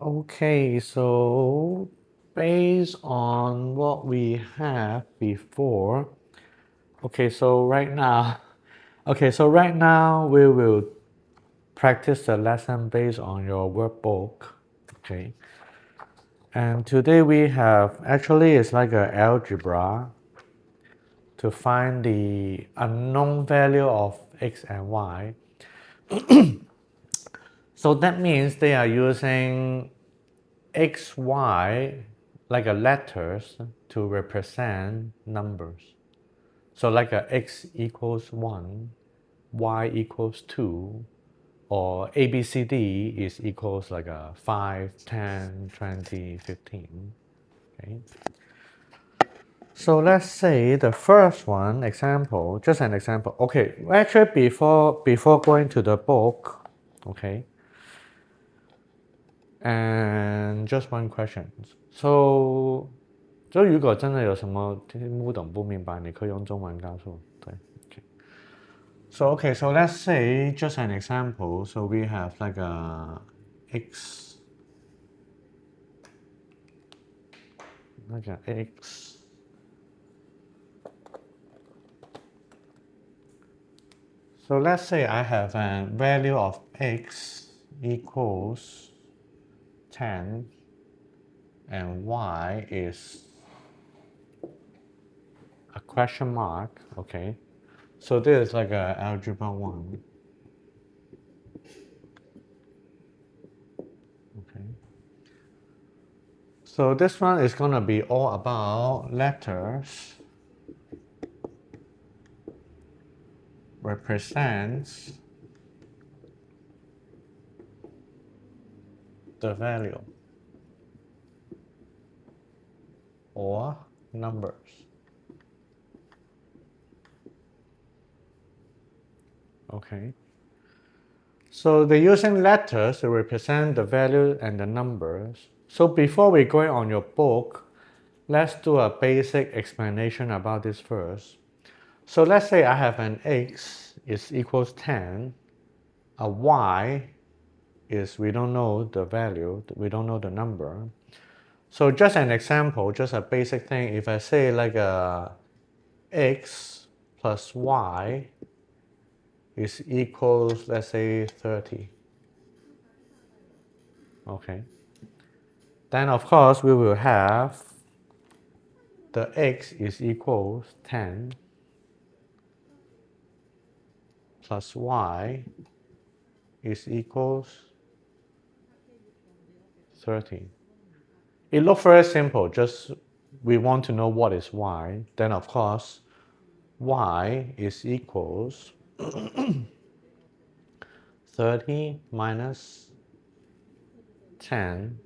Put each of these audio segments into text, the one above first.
Okay, so based on what we have before, right now we will practice the lesson based on your workbook. Okay, and today we have actually it's like an algebra to find the unknown value of x and y. So that means they are using x, y like a letters to represent numbers. So like a x equals 1, y equals 2, or A, B, C, D is equals like a 5, 10, 20, 15. Okay. So let's say the first one, example, just an example. Okay, actually before going to the book, okay, and just one question. So 如果真的有什么不懂不明白，你可以用中文告诉我。对，okay. So let's say just an example. So we have like a x, like a x. So let's say I have a value of x equals 10 and y is a question mark, okay? So this is like a algebra 1. Okay. So this one is gonna be all about letters represents the value or numbers. Okay. So they're using letters to represent the value and the numbers. So before we go on your book, let's do a basic explanation about this first. So let's say I have an x is equals 10, a y is we don't know the value, we don't know the number. So just an example, just a basic thing, if I say like a x plus y is equals, let's say 30. Okay. Then of course we will have the x is equals 10 plus y is equals 30. It looks very simple, just we want to know what is y. Then of course y is equals 30 minus 10,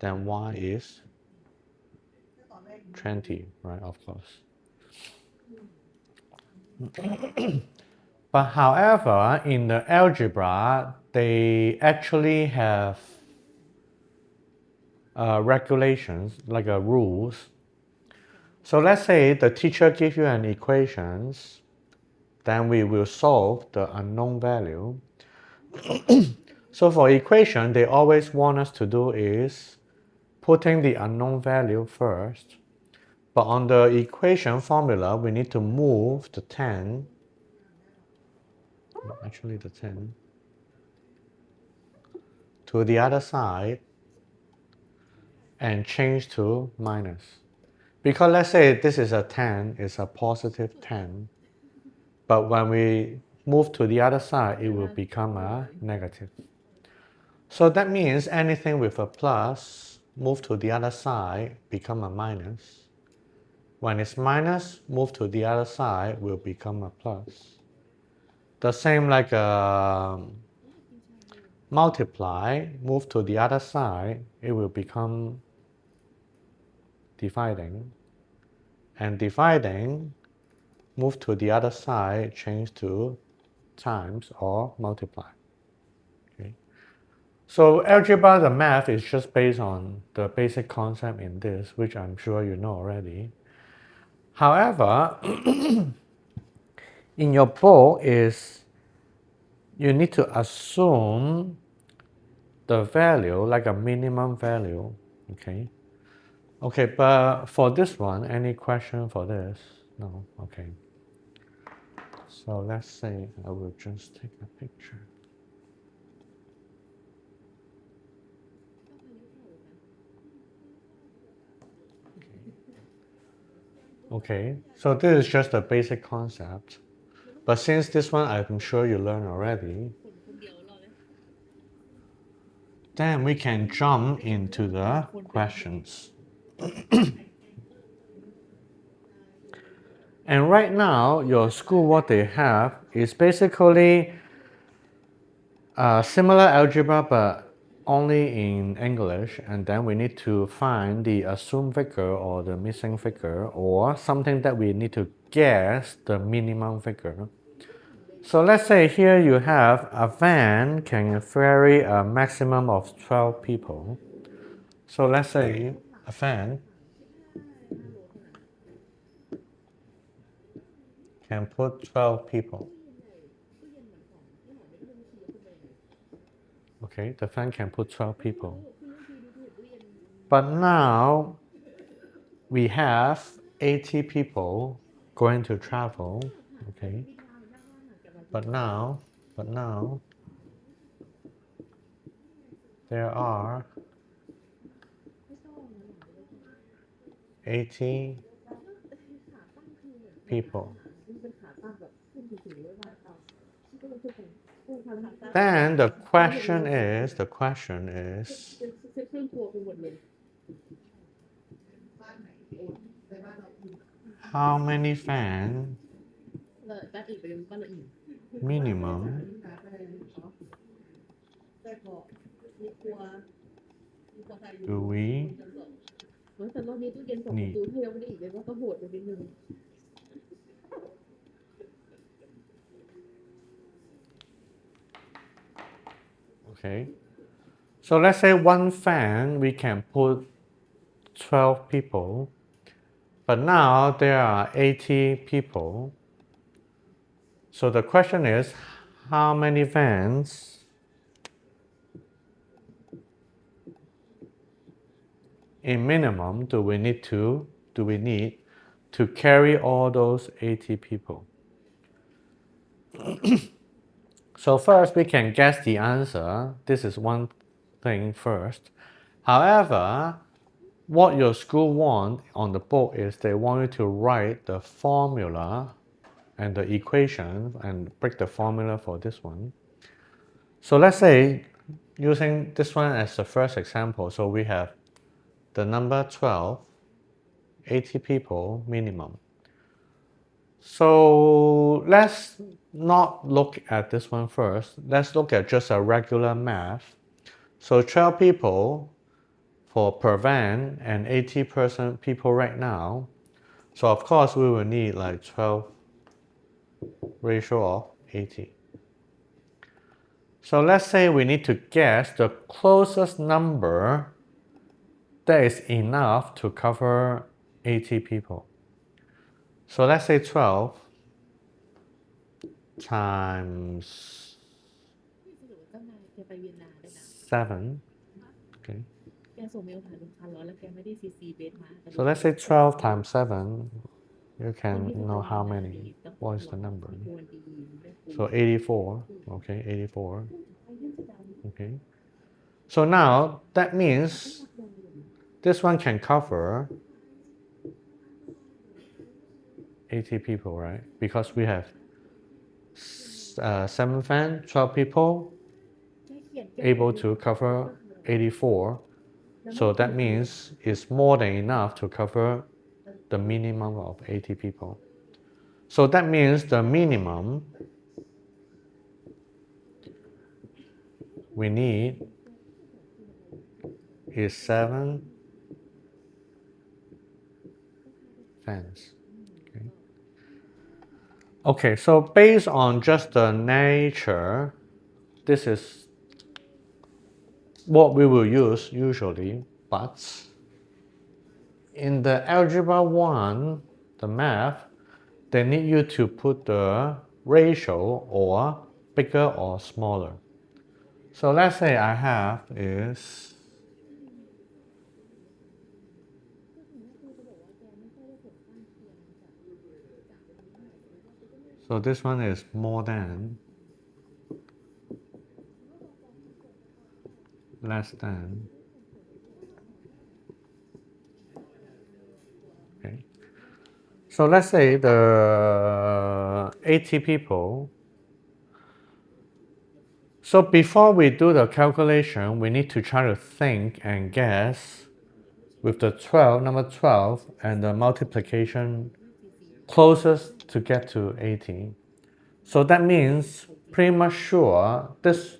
then y is 20, right? Of course. But however, in the algebra, they actually have regulations, like rules. So let's say the teacher gives you an equations, then we will solve the unknown value. So for equation, they always want us to do is putting the unknown value first. But on the equation formula, we need to move the 10, actually the 10, to the other side and change to minus. Because let's say this is a 10, it's a positive 10. But when we move to the other side, it will become a negative. So that means anything with a plus, move to the other side, become a minus. When it's minus, move to the other side, will become a plus. The same like multiply, move to the other side, it will become dividing. And dividing, move to the other side, change to times or multiply. Okay. So algebra, the math is just based on the basic concept in this, which I'm sure you know already. However, in your book is you need to assume the value, like a minimum value, okay? Okay, but for this one, any question for this? No, okay. So let's say I will just take a picture. Okay, so this is just a basic concept. But since this one I'm sure you learned already, then we can jump into the questions. And right now, your school, what they have is basically similar algebra, but only in English. And then we need to find the assumed figure or the missing figure, or something that we need to guess the minimum figure. So let's say here you have a van can ferry a maximum of 12 people. So let's say a van can put 12 people. Okay, the van can put 12 people. But now we have 80 people going to travel. Okay. But now there are 80 people. Then the question is how many fans minimum do we need? Okay. So let's say one fan we can put 12 people, but now there are 80 people. So the question is, how many fans in minimum do we need to carry all those 80 people? So first we can guess the answer. This is one thing first. However, what your school wants on the book is they want you to write the formula and the equation and break the formula for this one. So let's say using this one as the first example, so we have the number 12, 80 people minimum. So let's not look at this one first. Let's look at just a regular math. So 12 people for per van and 80 people right now. So of course we will need like 12 ratio of 80. So let's say we need to guess the closest number that is enough to cover 80 people. So let's say 12 times 7. Okay. So let's say 12 times 7. You can know how many. What is the number? So 84. Okay, 84. Okay. So now that means this one can cover 80 people, right? Because we have 7 fans, 12 people, able to cover 84. So that means it's more than enough to cover the minimum of 80 people. So that means the minimum we need is 7 fans. Okay, so based on just the nature, this is what we will use usually, but in the algebra 1, the math, they need you to put the ratio or bigger or smaller. So let's say I have is, so this one is more than, less than, okay. So let's say the 80 people. So before we do the calculation, we need to try to think and guess with the 12, number 12, and the multiplication closest to get to 80. So that means pretty much sure this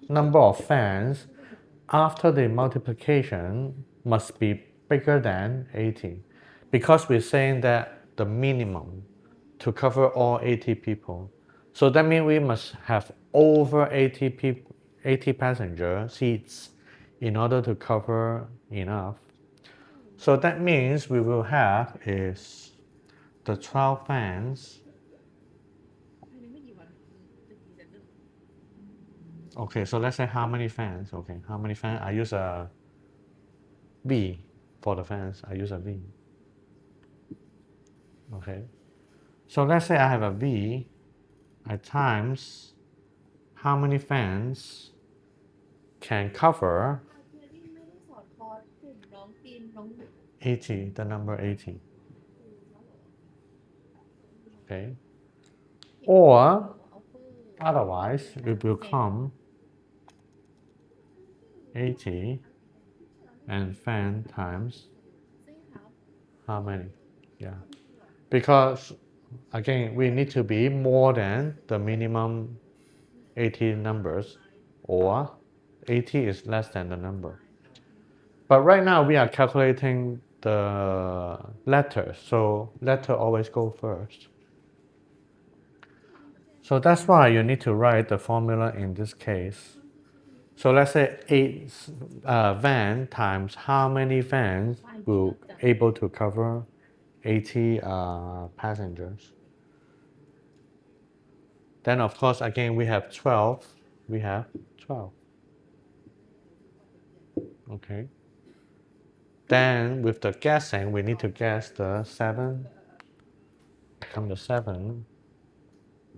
number of fans after the multiplication must be bigger than 80, because we're saying that the minimum to cover all 80 people. So that means we must have over 80 people, 80 passenger seats in order to cover enough. So that means we will have is the 12 fans. Okay, so let's say how many fans. Okay, how many fans? I use a V for the fans. I use a V. Okay, so let's say I have a V. I times how many fans can cover 80, the number 80. Okay, or otherwise it will come 80 and fan times how many? Yeah, because again we need to be more than the minimum 80 numbers, or 80 is less than the number. But right now we are calculating the letters, so letter always go first. So that's why you need to write the formula in this case. So let's say 8 van times how many vans will able to cover 80 passengers. Then of course again we have 12. We have 12. Okay. Then with the guessing, we need to guess the 7. Come to 7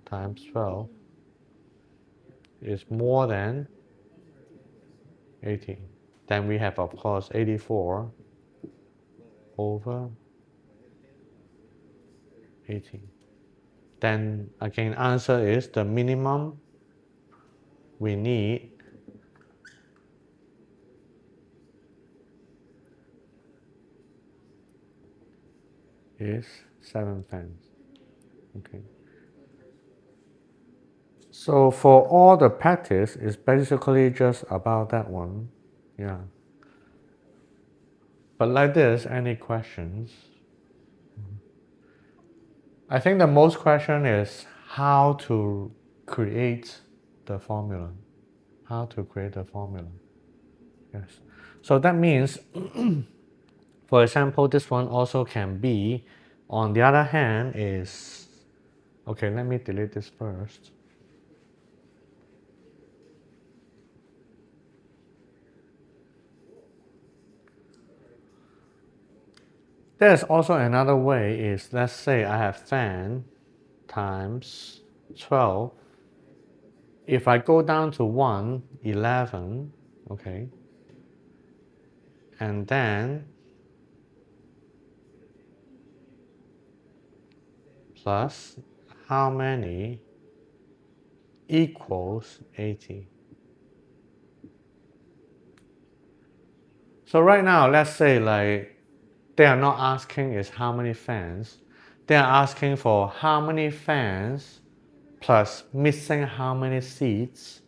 times 12 is more than 80. Then we have of course 84 over 80. Then again answer is the minimum we need is 7 fans. Okay. So for all the practice, it's basically just about that one. Yeah. But like this, any questions? I think the most question is how to create the formula. How to create the formula. Yes. So that means, for example, this one also can be, on the other hand is, okay, let me delete this first. There's also another way is, let's say I have fan times 12. If I go down to 1, 11, okay, and then plus how many equals 80. So right now, let's say like they are not asking is how many fans. They are asking for how many fans plus missing how many seats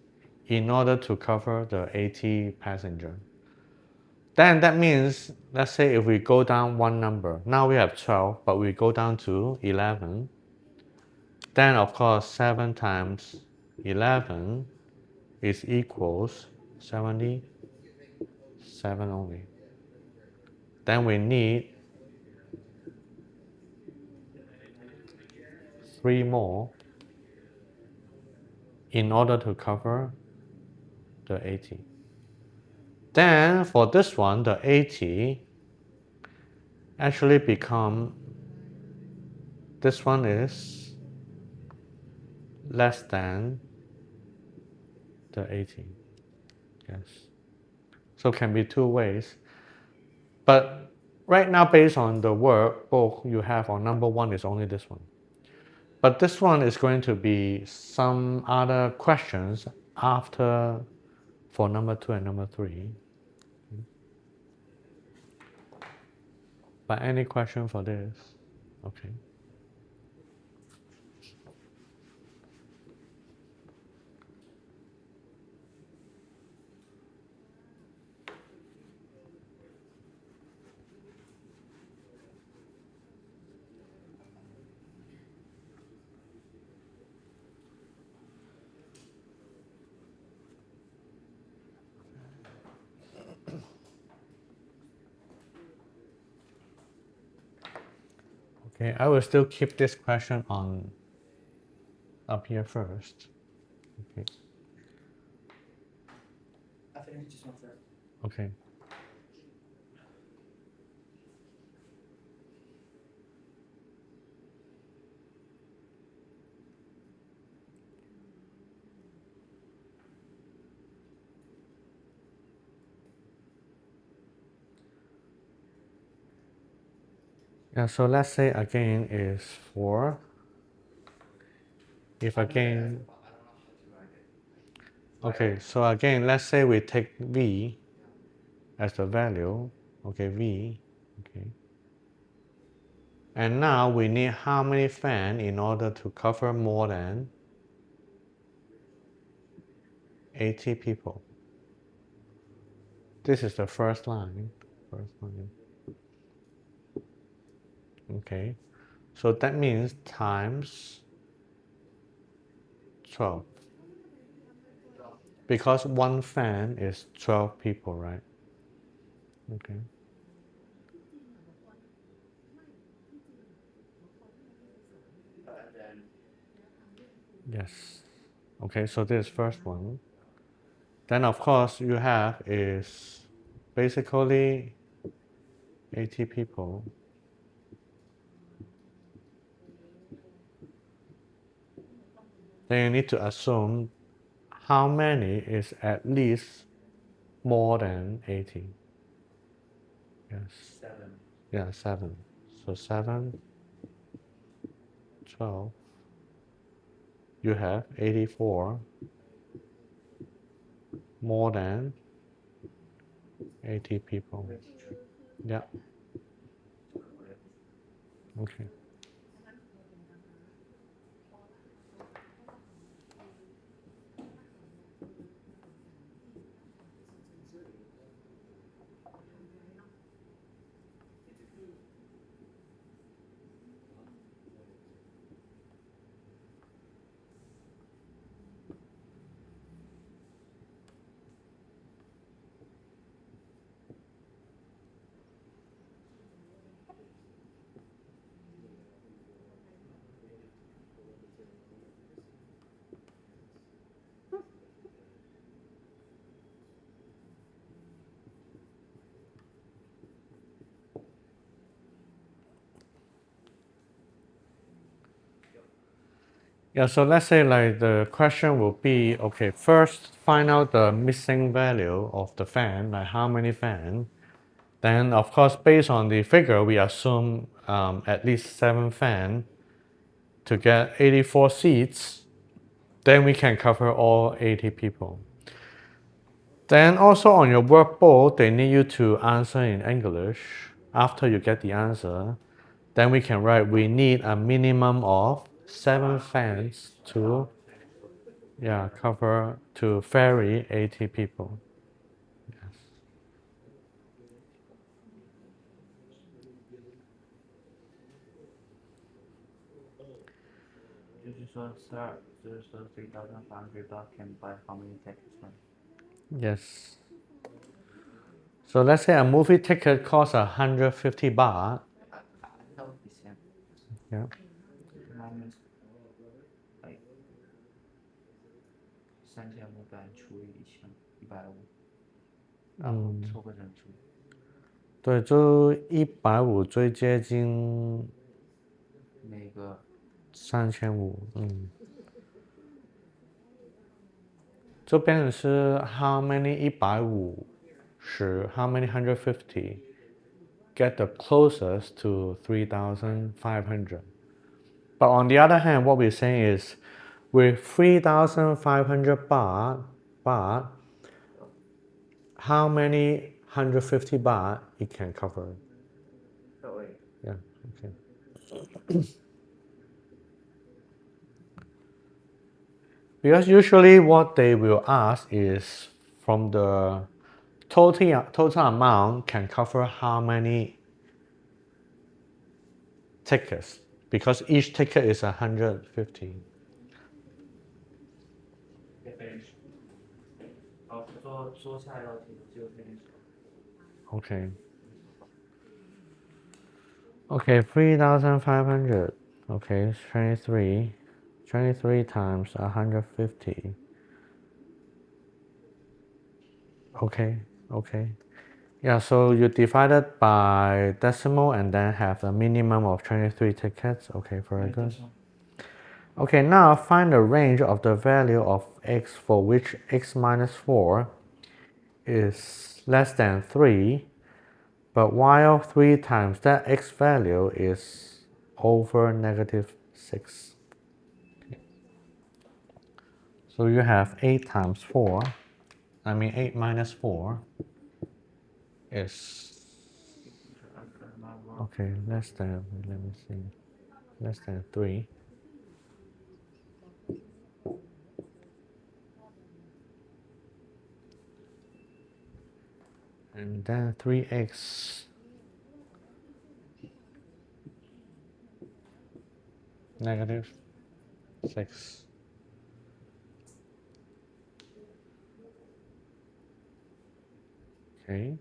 in order to cover the 80 passenger. Then that means, let's say if we go down one number, now we have 12, but we go down to 11. Then of course 7 times 11 is equals 77 only. Then we need 3 more in order to cover the 80. Then for this one, the 80 actually become, this one is less than the 80. Yes. So can be two ways. But right now, based on the workbook you have on number one, is only this one. But this one is going to be some other questions after for number two and number three. But any question for this? Okay. Okay, I will still keep this question on up here first. Okay. I finished this one first. Okay. Yeah, so let's say again is 4. If again, okay, so again, let's say we take V as the value, okay, V, okay. And now we need how many fans in order to cover more than 80 people? This is the first line. Okay, so that means times 12. Because one fan is 12 people, right? Okay. And then Yes. Okay, so this is first one. Then of course you have is basically 80 people. Then you need to assume how many is at least more than 80. Yes. 7. Yeah, 7. So 7, 12. You have 84 more than 80 people. Yeah. Okay. Yeah, so let's say like the question will be, okay, first find out the missing value of the fan, like how many fan. Then of course, based on the figure, we assume at least 7 fan to get 84 seats. Then we can cover all 80 people. Then also on your workbook, they need you to answer in English. After you get the answer, then we can write, we need a minimum of 7 fans to cover, to ferry 80 people. Yes. Sir, so 3,500 can buy how many tickets? Yes. So let's say a movie ticket costs 150 baht. That would be same. Yeah. Minus like 3,500除以1000，150，然后凑个整数。对，就150最接近那个3500，就变成是 how many 150 how many 150 get the closest to 3,500. But on the other hand, what we're saying is with 3,500 baht, how many 150 baht it can cover? Yeah, okay. Because usually what they will ask is from the total amount can cover how many tickets, because each ticket is 150. 做下一道题就 finish 了。 Okay. Okay, 3,500. Okay, 23. 23 times 150. Okay, okay. Yeah, so you divide it by decimal and then have a minimum of 23 tickets. Okay, very good. Okay, now find the range of the value of x for which x minus 4 is less than 3, but while 3 times that x value is over negative 6. Okay. So you have 8 times 4, 8 minus 4 is, okay, less than, let me see, less than 3. And then 3x negative 6. Okay.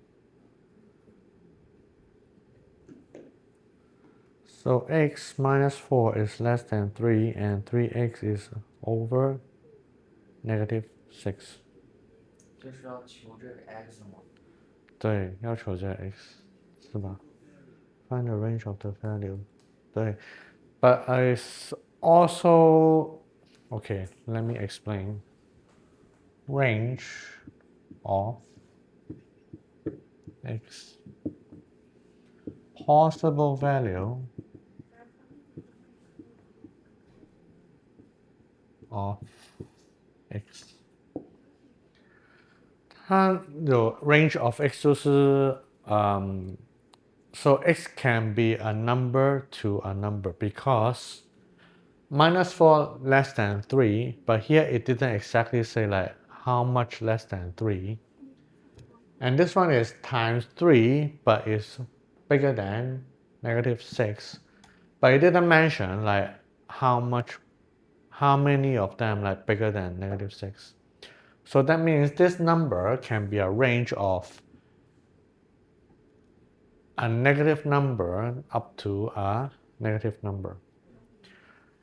So x minus 4 is less than 3 and 3x is over negative 6. 这是要求这个 x 吗？对，要求这 x 是吧？ Find the range of the value. 对 But it's also, okay, let me explain. Range of x. Possible value of x. 它有 range of x 就是so x can be a number to a number because minus 4 less than 3, but here it didn't exactly say like how much less than 3. And this one is times 3, but it's bigger than negative 6. But it didn't mention like how many of them like bigger than negative 6. So that means this number can be a range of a negative number up to a negative number.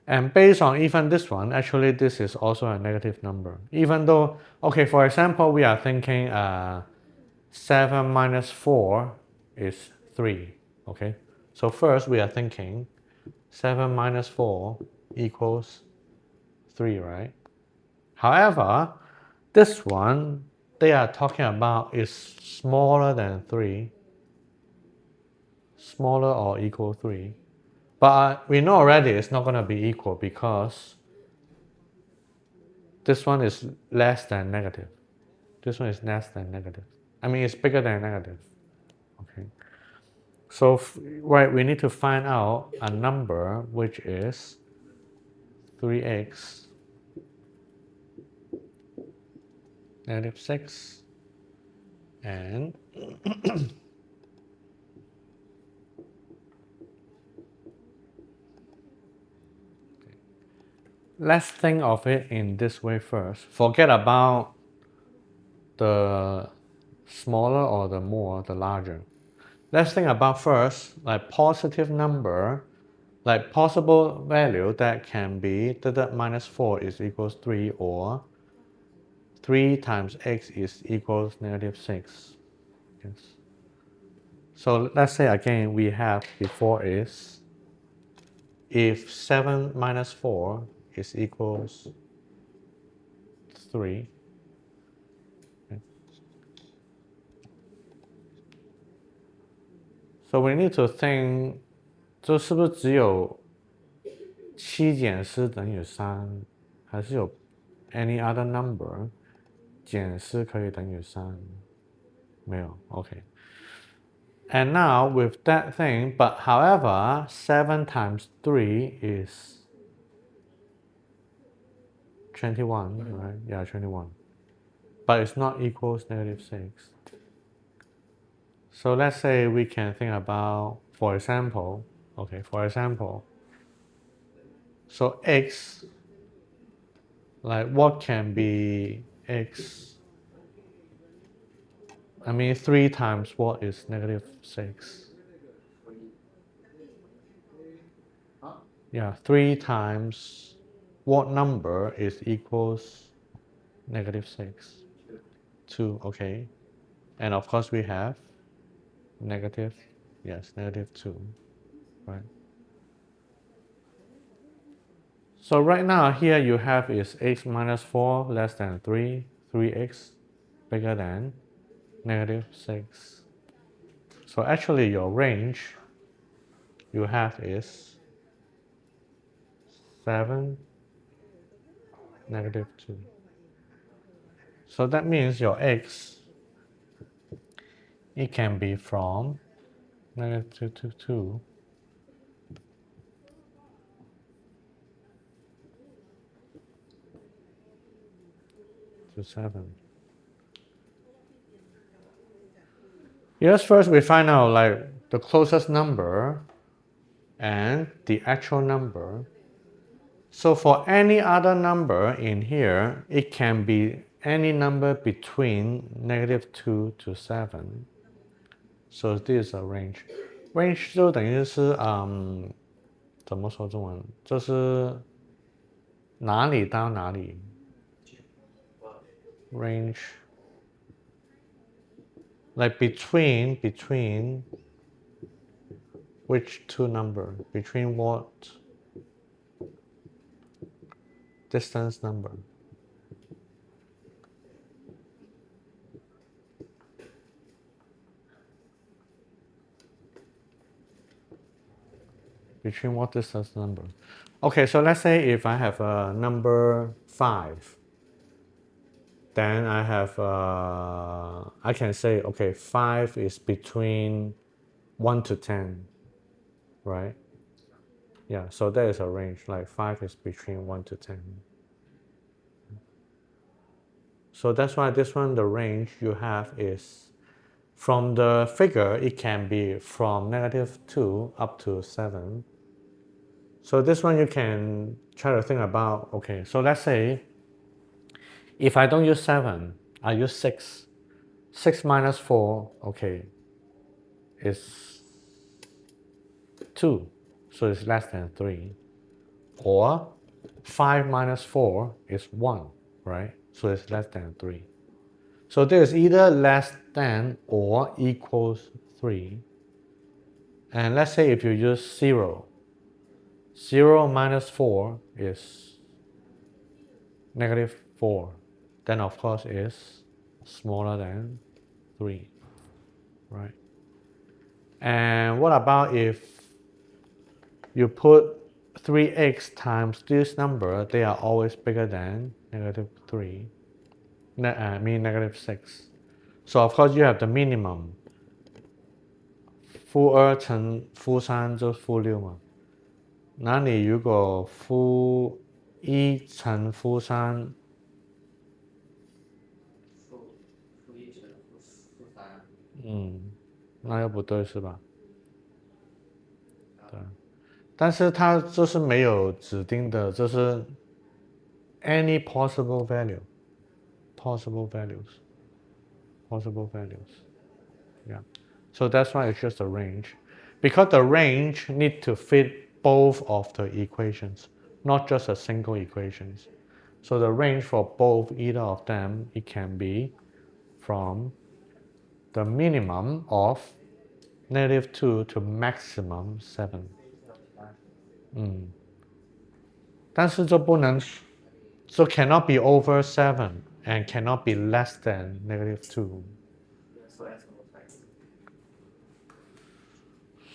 And based on even this one, actually this is also a negative number. Even though, okay, for example, we are thinking 7 minus 4 is 3, okay? So first we are thinking 7 minus 4 equals 3, right? However, this one they are talking about is smaller than 3, smaller or equal 3. But we know already it's not going to be equal because this one is less than negative. This one is less than negative. It's bigger than negative. Okay. So right, we need to find out a number which is 3x negative 6 and let's think of it in this way first. Forget about the smaller or the larger. Let's think about first like positive number, like possible value that can be that minus 4 is equals 3 or 3 times x is equals negative 6. Yes. So let's say again we have before is if 7 minus 4 is equals 3. Okay. So we need to think 这是不是只有7减4等于3，还是有 any other number 减4可以等于3？没有 OK. And now with that thing, but however, 7 times 3 is 21, right? Yeah, 21. But it's not equals negative 6. So let's say we can think about, for example, so x, like what can be x? I mean, 3 times what is negative 6? Yeah, 3 times what number is equals negative 6? 2, okay. And of course we have negative, yes, negative 2, right? So right now here you have is x minus 4 less than 3, 3x bigger than negative 6. So actually your range you have is 7, negative 2. So that means your x, it can be from negative 2 to 2 to 7. Yes, first we find out like the closest number and the actual number. So for any other number in here, it can be any number between negative 2 to 7. So this is a range. Range 就等于是怎么说中文？就是哪里到哪里 ？Range like between which two number? Between what distance number? Between what distance number? Okay, so let's say if I have a number 5, then I have I can say okay 5 is between 1 to 10, right? Yeah, so there is a range, like 5 is between 1 to 10. So that's why this one, the range you have is from the figure, it can be from negative 2 up to 7. So this one you can try to think about, okay, so let's say if I don't use 7, I use 6. 6 minus 4, okay, is 2, so it's less than 3. Or 5 minus 4 is 1, right? So it's less than 3. So there is either less than or equals 3. And let's say if you use 0, 0 minus 4 is negative 4. Then of course is smaller than 3, right? And what about if you put 3x times this number, they are always bigger than negative 3, I mean negative 6. So of course you have the minimum. 负2乘负3就是负6嘛。那你如果负1乘负3，那又不对是吧？对，但是它就是没有指定的，就是 any possible values, yeah. So that's why it's just a range, because the range need to fit both of the equations, not just a single equations. So the range for both, either of them, it can be from the minimum of -2 to maximum 7. 但是这不能 so cannot be over 7 and cannot be less than -2.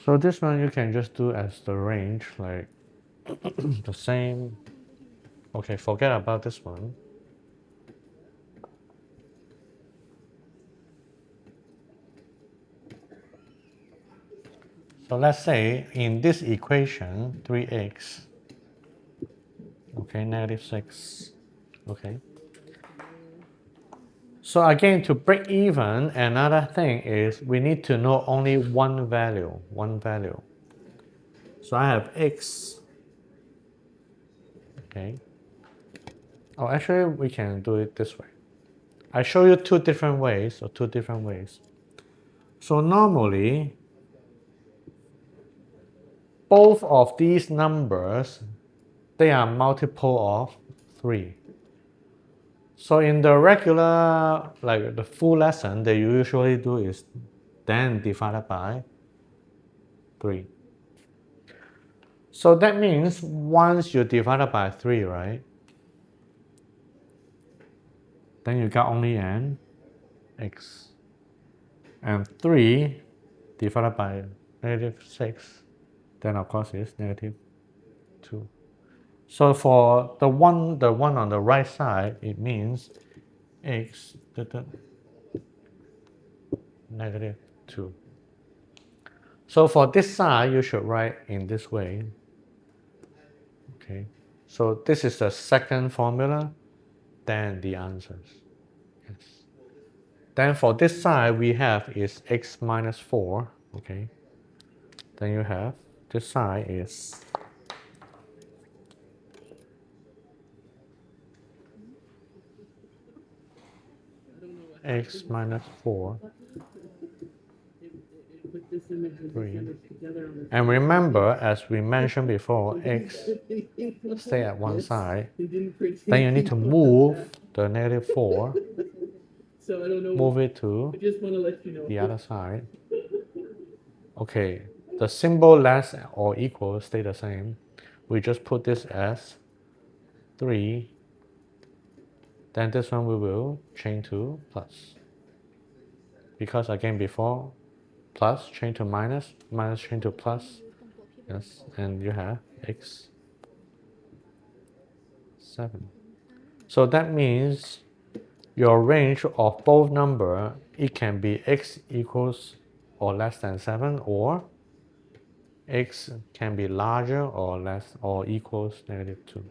So this one you can just do as the range, like the same. Okay, forget about this one. So let's say in this equation, 3x, okay, -6, okay. So again, to break even, another thing is we need to know only one value, So I have x, okay. Oh, actually, we can do it this way. I show you two different ways. So normally, both of these numbers, they are multiple of 3. So in the regular, like the full lesson, they usually do is then divided by 3. So that means once you divide it by 3, right? Then you got only an x. And 3 divided by -6, then of course is -2. So for the one on the right side, it means x -2. So for this side, you should write in this way. Okay. So this is the second formula, then the answers. Yes. Then for this side, we have is x minus 4. Okay. Then you have this side is x minus 4, 3. And remember, as we mentioned before, x stay at one side. Then you need to move the -4, move it to the other side. Okay, the symbol less or equal stay the same. We just put this as 3. Then this one we will change to plus. Because again before, plus change to minus, minus change to plus. Yes, and you have x 7. So that means your range of both number, it can be x equals or less than 7, or x can be larger or less or equals -2.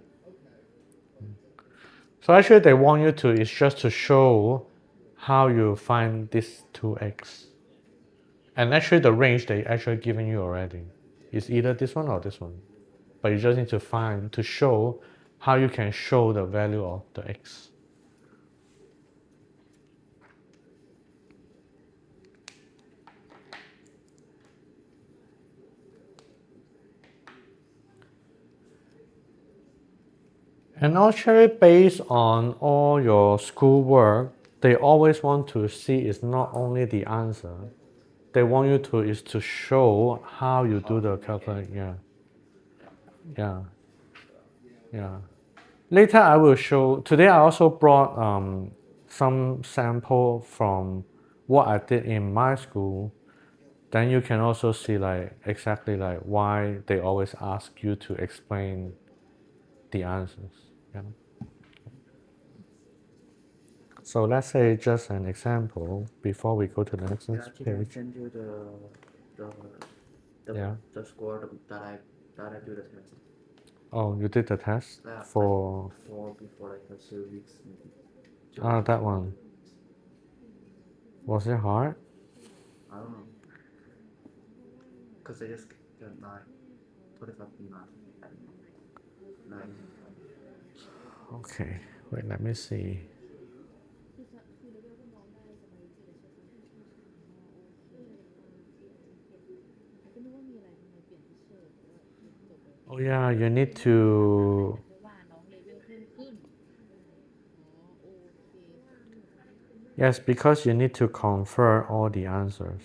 So actually they want you to, it's just to show how you find this 2x. And actually the range they actually given you already is either this one or this one. But you just need to find, to show how you can show the value of the x. And actually based on all your schoolwork, they always want to see is not only the answer, they want you to is to show how you do the calculation. Yeah. Later I will show, today I also brought some sample from what I did in my school. Then you can also see like exactly like why they always ask you to explain the answers. Yeah. So let's say just an example before we go to the next Yeah, can I page. send you the Yeah. the score that I do the test? Oh, you did the test for before like 2 weeks maybe. that one. Was it hard? I don't know. Cause I just got 9. What if I do 9? Okay, wait, let me see. Oh yeah, you need to Yes, because you need to convert all the answers.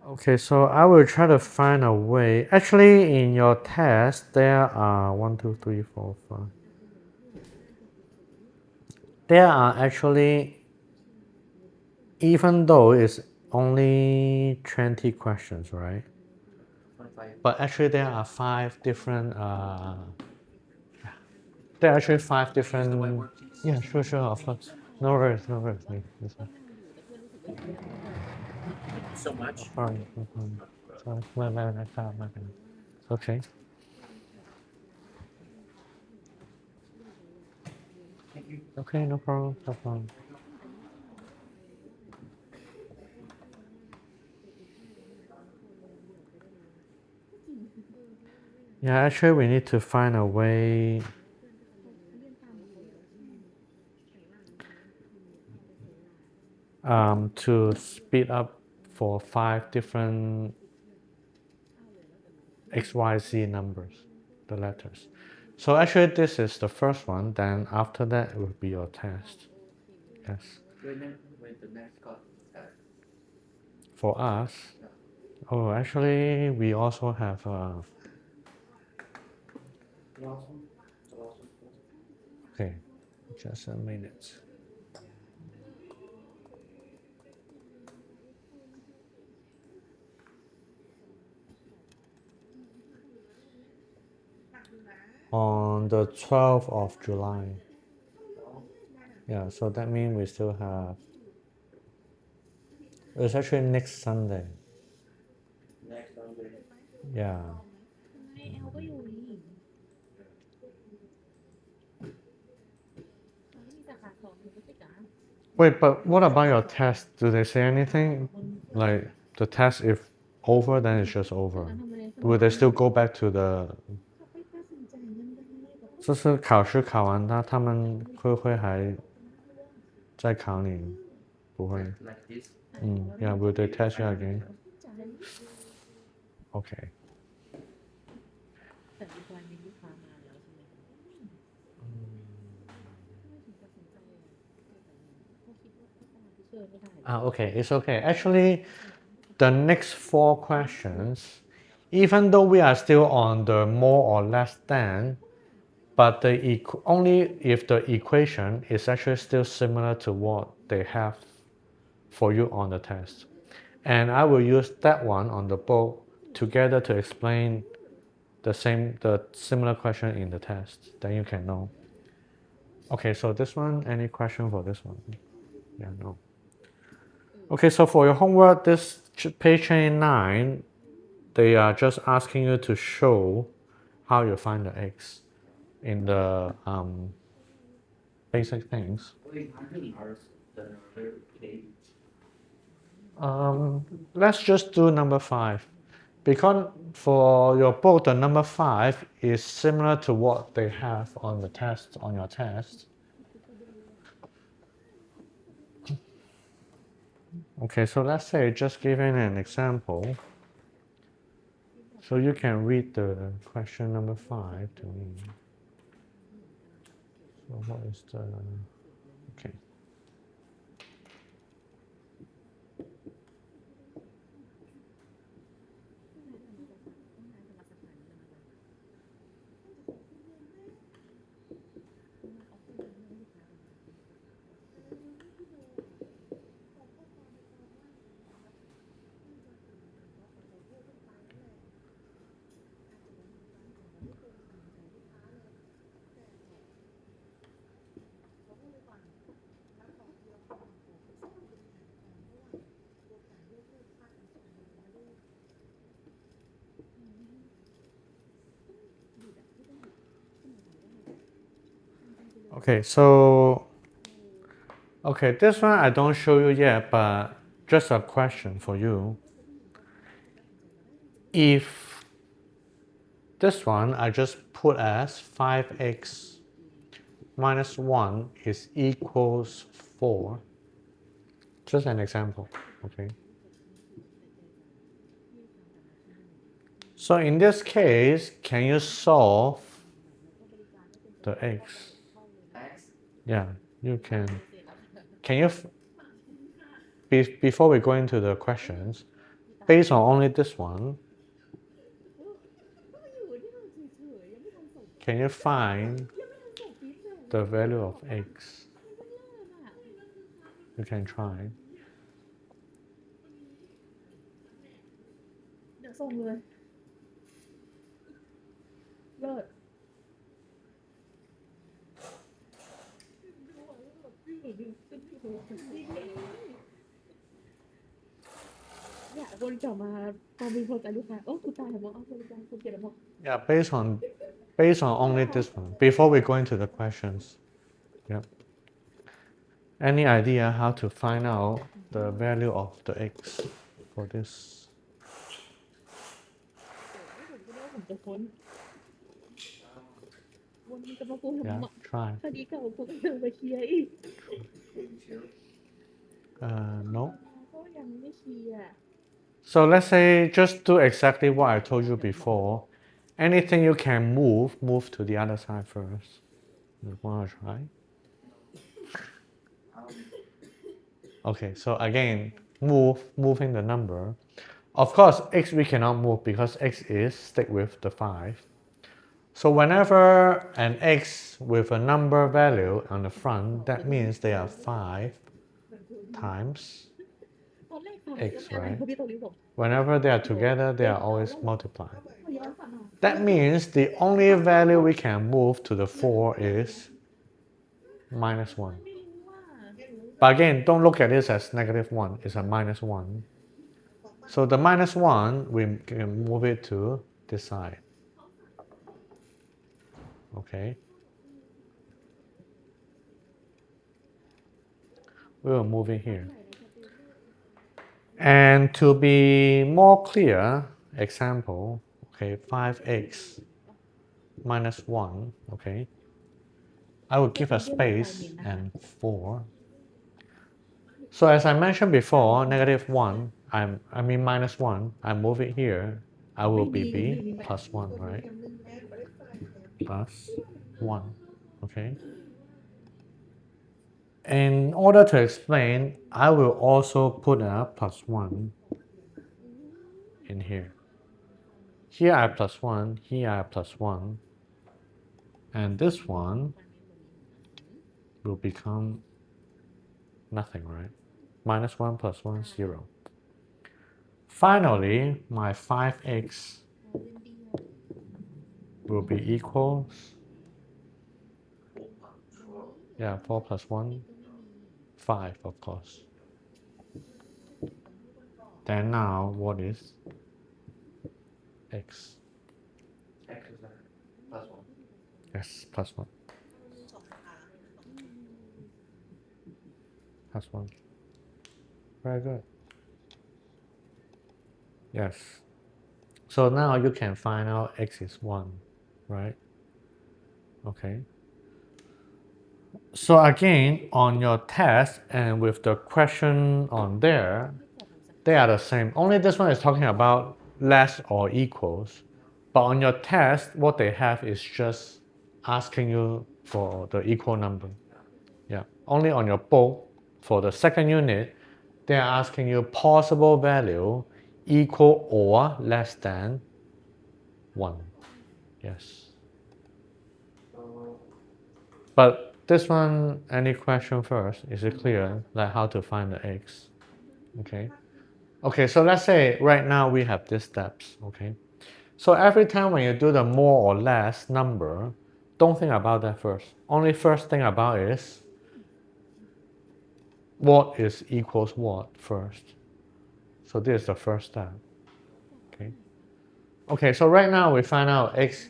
Okay, so I will try to find a way. Actually, in your test, there are 1, 2, 3, 4, 5. There are actually, even though it's only 20 questions, right? 25. But actually, there are 5 different. There are actually 5 different. Yeah, sure, sure, of course. No worries, no worries. This one. So much. Sorry, no problem. Sorry, my bad. Okay. Thank you. Okay, no problem, no problem. Yeah, actually, we need to find a way to speed up for 5 different XYZ numbers, the letters. So actually, this is the first one. Then after that, it will be your test. Yes. When the next got For us, oh, actually, we also have. Okay, just a minute. On the 12th of July. Yeah, so that means we still have. It's actually next Sunday. next Sunday. Yeah. Wait, but what about your test? Do they say anything? Like the test, if over, then it's just over. Will they still go back to the? 就是考试考完他们会还再考你？不会。Like this. Yeah, will they test you again? Okay. Okay, it's okay. Actually, the next 4 questions, even though we are still on the more or less than, but only if the equation is actually still similar to what they have for you on the test. And I will use that one on the book together to explain the similar question in the test. Then you can know. Okay, so this one, any question for this one? Yeah, no. Okay, so for your homework, this page 9, they are just asking you to show how you find the x in the basic things. Let's just do number 5. Because for your book, the number 5 is similar to what they have on the test, on your test. Okay, so let's say just giving an example. So you can read the question number 5 to me. So what is the, okay. Okay, so, okay, this one I don't show you yet, but just a question for you. If this one I just put as 5x minus 1 is equals 4, just an example, okay? So in this case, can you solve the x? X. Yeah, you can. Can you, before we go into the questions, based on only this one, can you find the value of x? You can try. เดี๋ยวส่งเลยเลิศเนี่ยคนกลับมาตอนมีพอใจลูกค้าโอ้กูตายแล้วเอาบริการกูเกลียดแล้ว Yeah, based on only this one. Before we go into the questions. Yep. Any idea how to find out the value of the x for this? ผมจะค้นวันนี้จะมากู Yeah, ทำ try. คดีเก่ากูก็ยังไปเคลียร์อีก No. ก็ยังไม่เคลียร์ So let's say just do exactly what I told you before. Anything you can move to the other side first. You want to try? Okay, so again, moving the number. Of course, x we cannot move because x is stick with the 5. So whenever an x with a number value on the front, that means they are 5 times ตอนแรกฟัง x, ก็ไม่อะไร right? เพราะพี่ตอนนี้บอก Whenever they are together, they are always multiplied. ย้อนกลับมา That means the only value we can move to the 4 is -1. ไม่รู้ว่า But again, don't look at this as -1, it's a -1. So the -1, we can move it to this side. Okay. We will move it here. And to be more clear, example, okay, 5x minus 1, okay. I will give a space and 4. So as I mentioned before, -1, I mean -1, I move it here, I will be b plus 1, right? Plus 1, okay? In order to explain, I will also put a plus 1 in here. Here I plus 1, here I plus 1, and this one will become nothing, right? -1 plus 1, 0. Finally, my 5x will be equals, yeah, 4 plus 1, 5, of course. Then now, what is x? X is that plus 1. Yes, plus 1. Plus 1. Very good. Yes. So now you can find out x is 1, right? Okay. So again, on your test and with the question on there, they are the same. Only this one is talking about less or equals. But on your test, what they have is just asking you for the equal number. Yeah. Only on your book, for the second unit, they are asking you possible value equal or less than 1. Yes. But this one, any question first? Is it clear, like how to find the x? Okay. Okay, so let's say right now we have these steps, okay? So every time when you do the more or less number, don't think about that first. Only first thing about is what is equals what first. So this is the first step, okay? Okay, so right now we find out x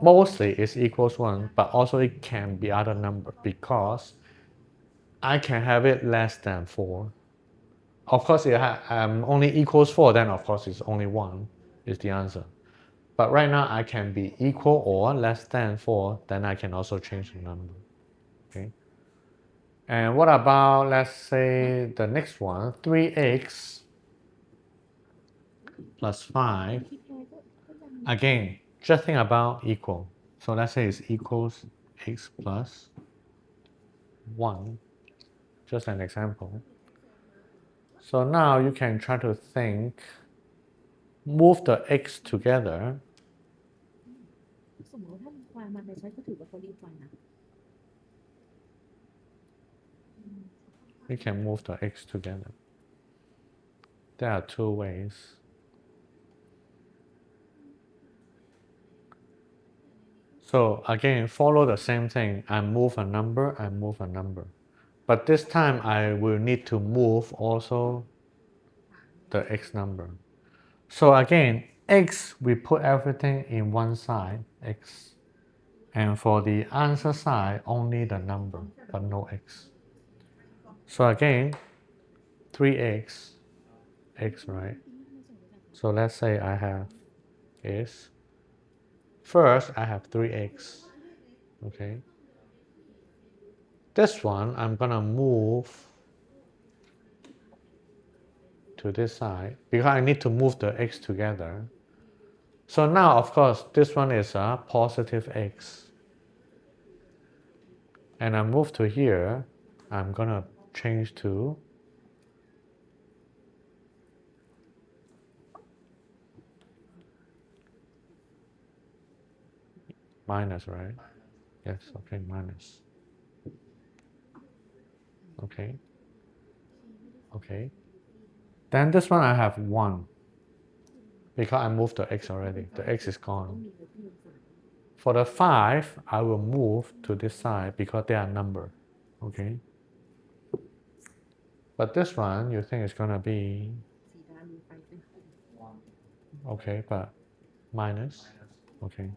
mostly is equals 1, but also it can be other number because I can have it less than 4. Of course, it only equals 4, then of course it's only 1 is the answer. But right now I can be equal or less than 4, then I can also change the number, okay? And what about, let's say, the next one, 3x plus 5. คิดแค่ก็ยัง Again, just think about equal. So let's say it's equals x plus 1. Just an example. So now you can try to think, move the x together. สมมติว่าถ้ารีควายมันไปใช้ก็ถือว่าเขารีควายนะ We can move the x together. There are two ways. So again, follow the same thing. I move a number, I move a number. But this time I will need to move also the x number. So again, x, we put everything in one side, x. And for the answer side, only the number, but no x. So again, 3x, x, right? So let's say I have is, first I have 3x, okay? This one, I'm gonna move to this side because I need to move the x together. So now, of course, this one is a positive x. And I move to here, I'm gonna change to minus, right? Yes, okay, minus. Okay. Okay. Then this one I have 1. Because I moved the x already. The x is gone. For the 5, I will move to this side because they are numbered. Okay. But this one, you think it's gonna be สีดามีไฟเป็น okay, but minus. Okay.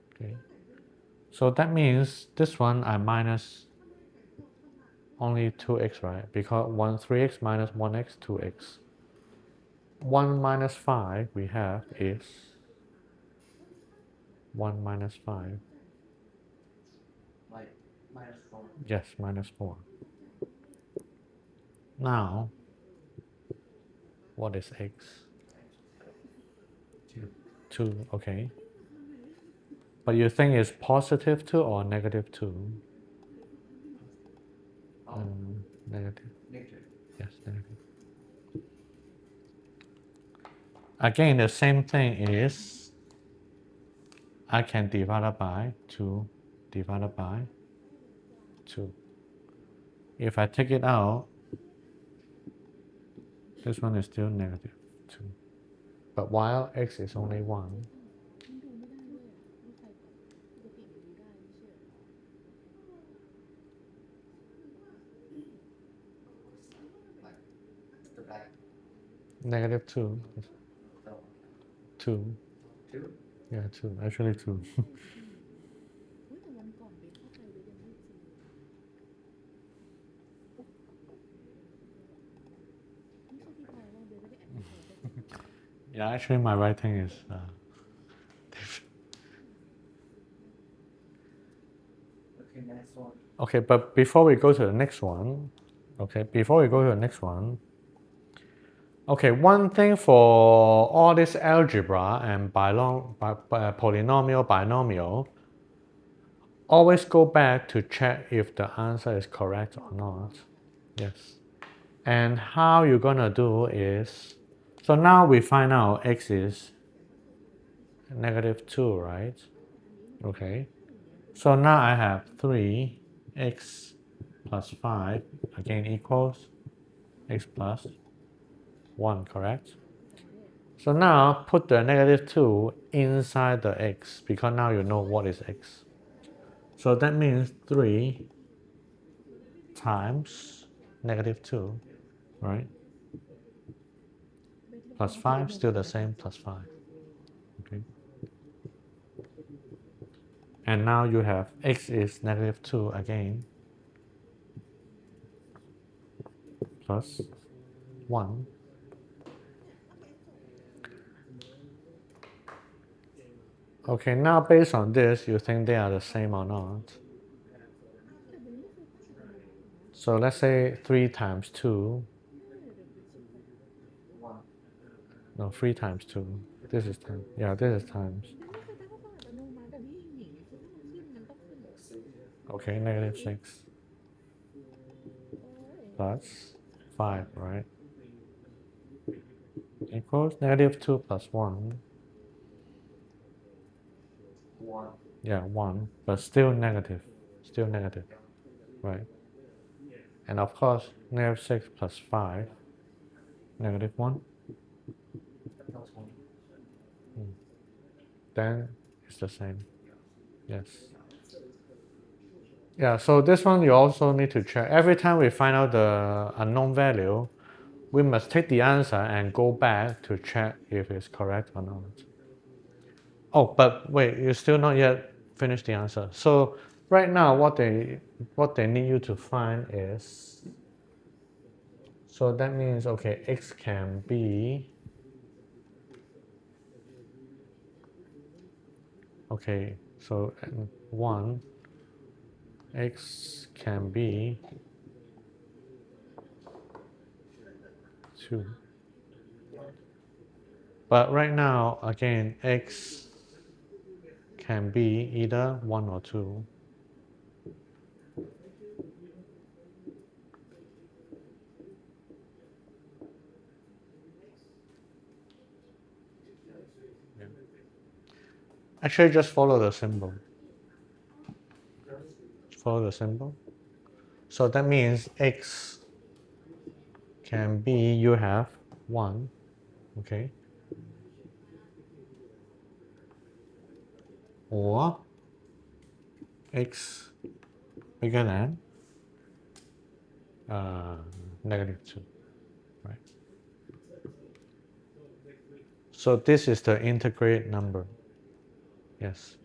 Okay. So that means this one I minus only 2x, right? Because 3x minus 1x, 2x. 1 minus 5 we have is 1 minus 5. Like -4. Yes, minus 4. Now, what is x? 2. 2, okay. But you think it's positive 2 or negative 2? Negative. Negative. Yes, negative. Again, the same thing is I can divide it by 2 divided by 2. If I take it out, this one is still negative 2. But while x is only 1, มันดูไม่ได้ด้วยอ่ะว่าใครก่อนปกติมันดูได้ไม่ใช่เหรอ Like the back. negative 2, So 2. 2. Yeah, 2. Actually 2. เฮ้ยแต่วันก่อนเบนเข้าไปเบนยังไม่เจอนี่คือที่ใครว่าเบนไม่ได้แอบไปเจอ Yeah, actually my writing is Okay, next one. okay, but before we go to the next one, okay, one thing for all this algebra and polynomial, binomial, always go back to check if the answer is correct or not. Yes. And how you're gonna do is, so now we find out x is negative 2, right? Okay. So now I have 3x plus 5 again equals x plus 1, correct? So now put the negative 2 inside the x because now you know what is x. So that means 3 times negative 2, right? Plus 5, still the same, plus 5. Okay. And now you have x is negative 2 again, plus 1. Okay, now based on this, you think they are the same or not? So let's say 3 times 2, 1. No, 3 times 2. This is time. Yeah, this is times. ได้แต่ถ้าเขาอัตโนมัติแต่พี่หญิงคือถ้ามันขึ้นมันต้องขึ้นเหรอ Okay, negative 6 โอ้ย plus 5, right? Equals negative 2 plus 1. 1 Yeah, 1, but still negative. Still negative, right? And of course, negative 6 plus 5, negative 1. plus 1 Then it's the same. Yes. Yeah, so this one you also need to check. Every time we find out the unknown value, we must take the answer and go back to check if it's correct or not. Oh, but wait, you still not yet finished the answer. So right now what they need you to find is, so that means okay, x can be okay, so 1 x can be 2. But right now, again, x can be either 1 or 2. Yeah. Actually, just follow the symbol. Follow the symbol. So that means x can be, you have 1, okay? Or x bigger than negative 2, right? So this is the integrate number. Yes.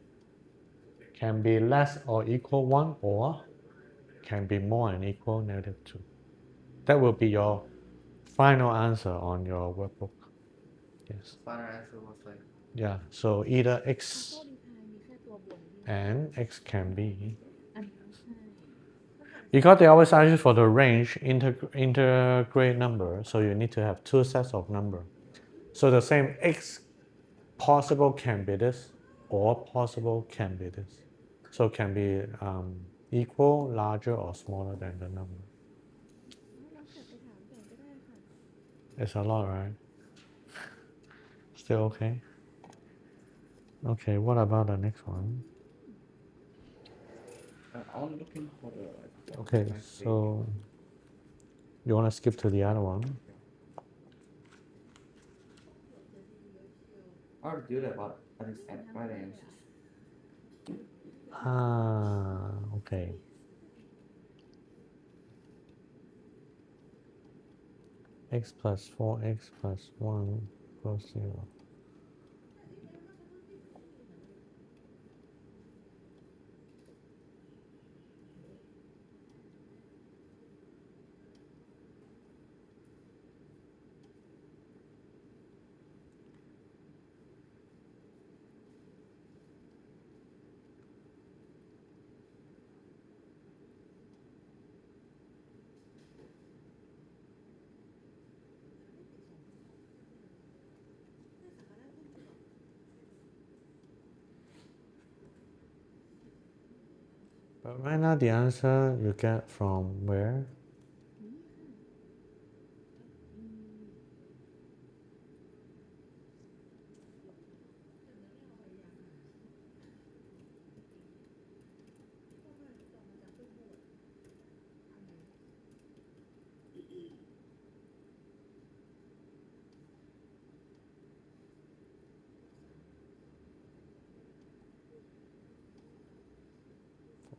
Can be less or equal 1 or can be more and equal negative 2. That will be your final answer on your workbook. Yes. final answer was like Yeah, so either ขอ x โทษดีพายมีแค่ตัวบนที่ and x can be. อันนี้ใช่ Because they always ask you for the range integrate number, so you need to have 2 sets of number. So the same x possible can be this or possible can be this. So can be equal, larger or smaller than the number. เรากลับไปถามก่อนก็ได้ค่ะ It's a lot, right? Still okay? Okay, what about the next one? I'm looking for the Okay, so you want to skip to the other one? I'll do that, but I just add right answers. Okay. X plus 4x plus 1 equals 0. But right now the answer you get from where?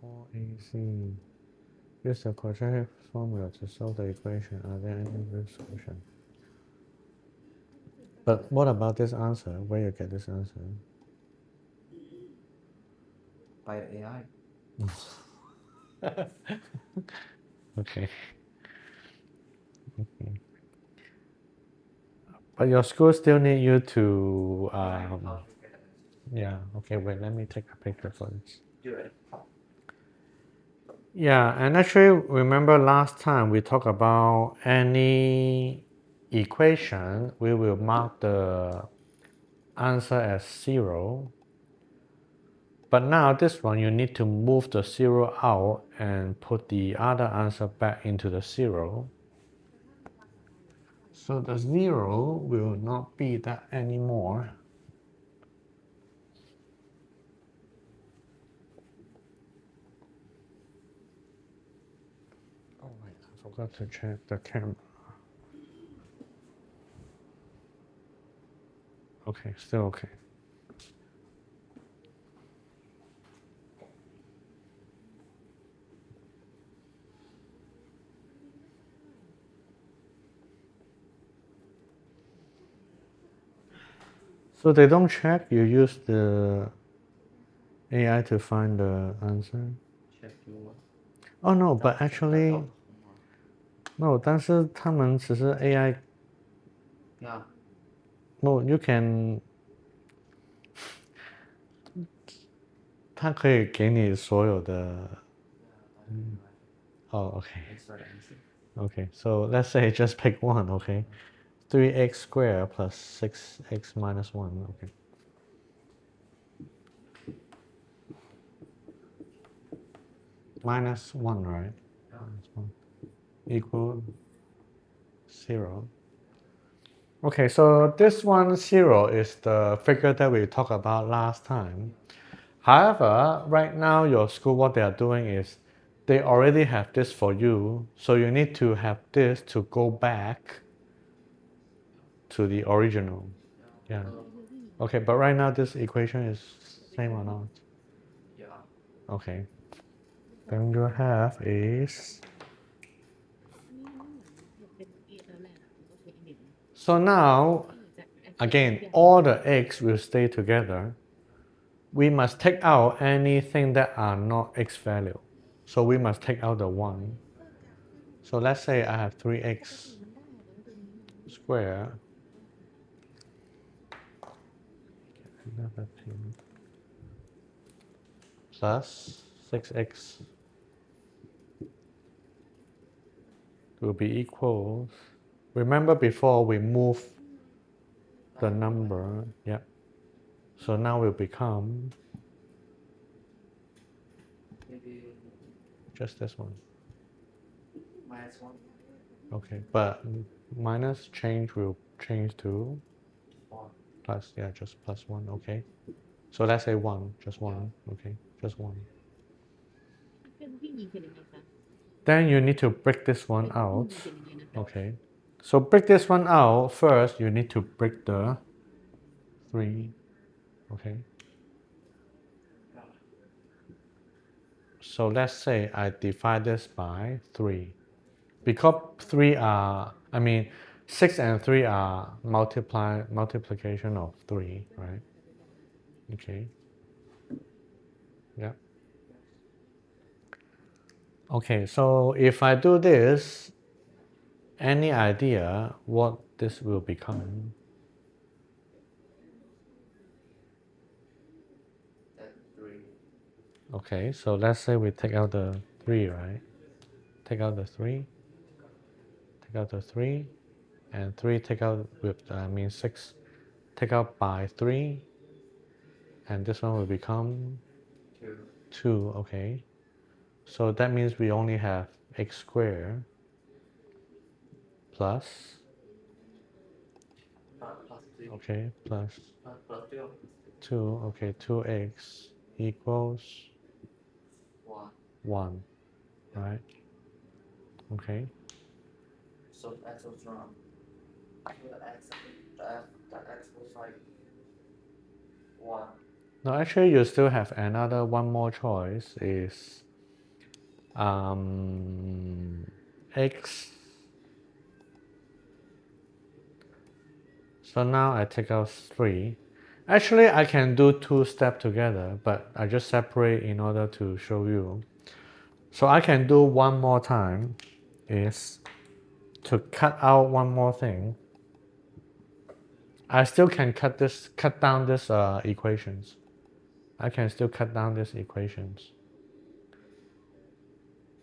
For AC. Use the quadratic formula to solve the equation. Are there any good solutions? But what about this answer? Where you get this answer? By the AI. Okay. Okay. But your school still need you to yeah, okay, wait, let me take a picture for this. Do it. Yeah, and actually remember last time we talked about any equation, we will mark the answer as 0. But now this one, you need to move the 0 out and put the other answer back into the 0. So the 0 will not be that anymore. Oh wait, I forgot to check the camera. Okay, still okay. So they don't check, you use the AI to find the answer. check your Oh no, but actually no, 但是他们只是 AI. yeah No, you can. 它可以给你所有的。Oh, okay. extra answer Okay, so let's say just pick one, okay? 3x squared plus 6x minus 1, okay. Minus 1, right? yeah Minus 1 equal 0. Okay, so this one 0 is the figure that we talked about last time. However, right now your school, what they are doing is they already have this for you, so you need to have this to go back to the original. Yeah. Okay, but right now this equation is same or not? yeah Okay. Then you have is. So now, again, all the x will stay together. We must take out anything that are not x value. So we must take out the 1. So let's say I have 3x squared plus 6x will be equals. Remember before we move the number, yeah. So now will become maybe just this one. minus 1 Okay, but minus change will change to 1 plus, yeah, just plus 1, okay. So let's say 1, just 1, okay, just 1. Then you need to break this one out. Okay. So break this one out. First, you need to break the 3. Okay. So let's say I divide this by 3. Because 6 and 3 are multiplication of 3, right? Okay. Yeah. Okay, so if I do this, any idea what this will become? that 3 Okay, so let's say we take out the 3, right? Take out the 3, take out the 3, and 3 take out with, 6, take out by 3, and this one will become 2 2, okay? So that means we only have x squared plus, plus 3 okay, plus plus 2 2, okay, 2x equals 1 1, right? Okay. so the x was wrong so the x was like 1 Now actually you still have another one more choice is x. So now I take out 3. Actually I can do 2 steps together, but I just separate in order to show you. So I can do one more time is to cut out one more thing. I still can cut down this equations. I can still cut down these equations.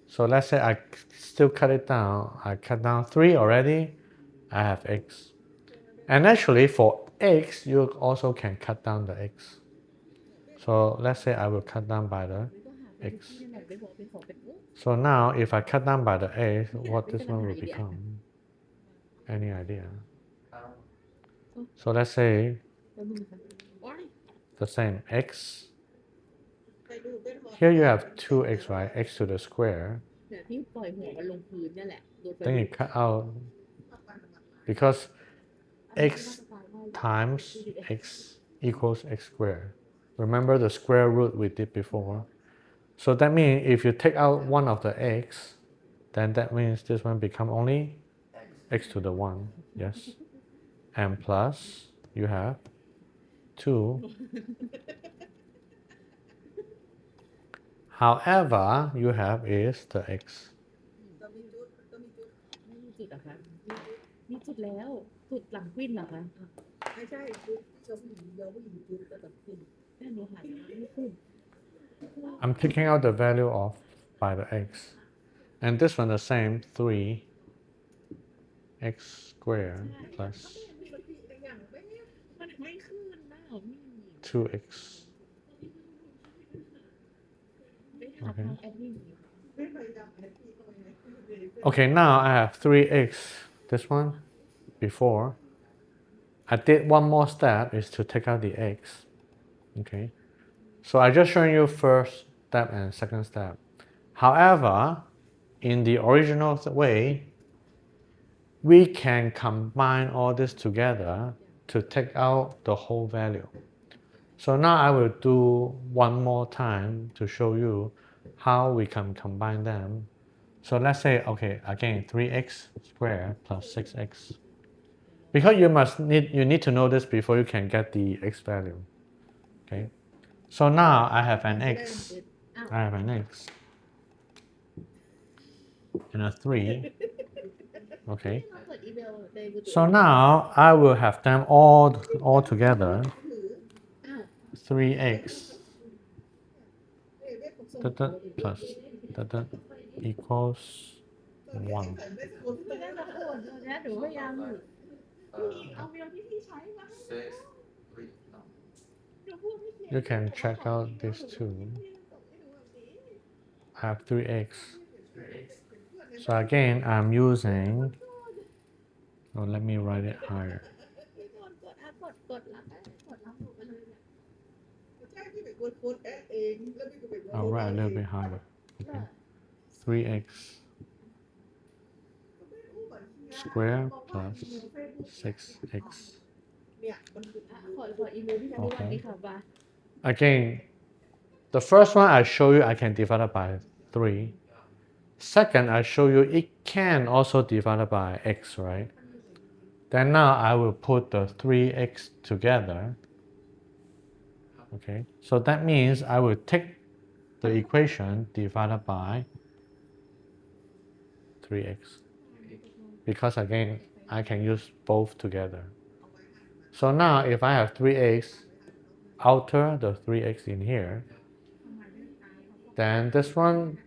So let's say I still cut it down. I cut down 3 already. I have x. And actually for x, you also can cut down the x. So let's say I will cut down by the มันก็หาที่นั่นแหละไปบอกเป็นของเป็นโอ้ So now if I cut down by the x, what this one will become? Any idea? So let's say แล้วมึงค่ะโอ้ย the same x. Here you have 2x, right? X to the square. เนี่ยที่ปล่อยหัวมันลงพื้นเนี่ยแหละโดนไฟ Then ดู you ด cut out because อันนี้ x ก็สบายมาก times x equals x squared. Remember the square root we did before? So that means if you take out one of the x, then that means this one become only x to the 1, yes. And plus you have 2. However, you have is the x. ไม่มีจุดเหรอคะมีจุดแล้วจุดหลังควินเหรอคะ ไม่ใช่จุดเราผู้หญิงจุดแล้วแบบขึ้น แม่หนูหาไม่ขึ้น I'm taking out the value of by the x. And this one the same, 3x squared plus มันไม่ขึ้นนะมี 2x. ไปหาทางแอดมิน ไม่เคยจำแอปที่ตัวไหน Okay, now I have 3x. This one before. I did one more step is to take out the x. Okay. So I just showing you first step and second step. However, in the original way, we can combine all this together to take out the whole value. So now I will do one more time to show you how we can combine them. So let's say, okay, again, 3x squared plus 6x. Because you need to know this before you can get the x value. Okay. So now I have an x. I have an x. And a 3. Okay. เราเปิดอีเมลในมือถือ So now I will have them all together. อ้าว 3x เอ๊ะเว็บของส่ง plus equals 1. ได้สกุล ไม่ได้มาโอนเลยนะหนูพยายามอยู่เอาเมลที่พี่ใช้มาให้หนูพูดไม่เขียน You can check out this too. I have 3x. So again, I'm using. Oh, let me write it higher. กดรับกดรับหนูไปเลยเนี่ย ใช่ที่ไปกดโค้ดแอดเองแล้วพี่ก็ไป I'll write a little bit higher. Okay. 3x square plus 6x. เนี่ยมัน ขออีเมลที่ใช้ทุกวันนี้ค่ะบ้า Again, the first one I show you I can divide it by 3. Second, I show you it can also divide it by x, right? Then now I will put the 3x together. Okay, so that means I will take the equation divided by 3x. Because again, I can use both together. So now if I have 3x, alter the 3x in here. Then this one,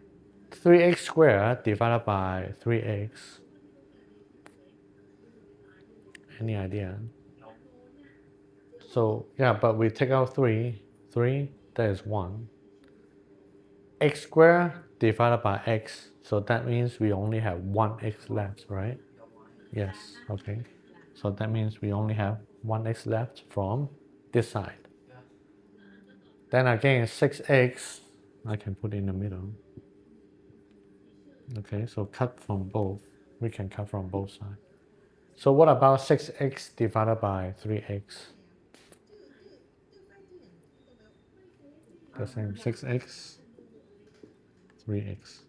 3x squared divided by 3x. Any idea? So yeah, but we take out 3. 3, that is 1. X squared divided by x. So that means we only have 1x left, right? Yes, okay. So that means we only have 1x left from this side. Then again, 6x, I can put in the middle. Okay, so cut from both. We can cut from both sides. So what about 6x divided by 3x? The same, 6x, 3x.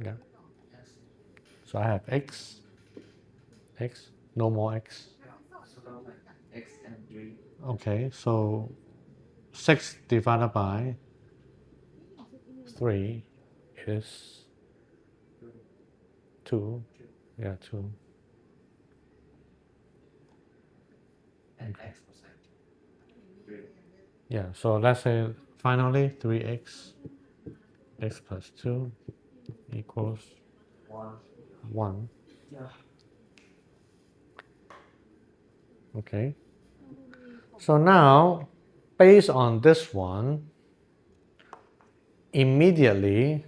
Yeah. So I have x, no more x. X and 3. Okay, so 6 divided by 3 is 2. Yeah, 2. And x percent. 3. Yeah, so let's say finally 3x, x plus 2 equals 1. 1. Okay. So now, based on this one, immediately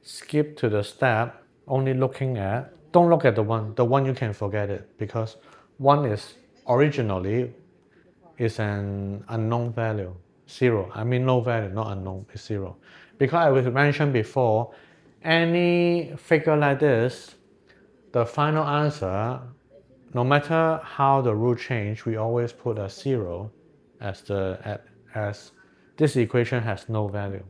skip to the step only looking at, don't look at the one you can forget it, because one is originally is an unknown value, 0. I mean no value, not unknown, it's 0. Because I was mentioned before, any figure like this, the final answer, no matter how the rule change, we always put a 0 as this equation has no value.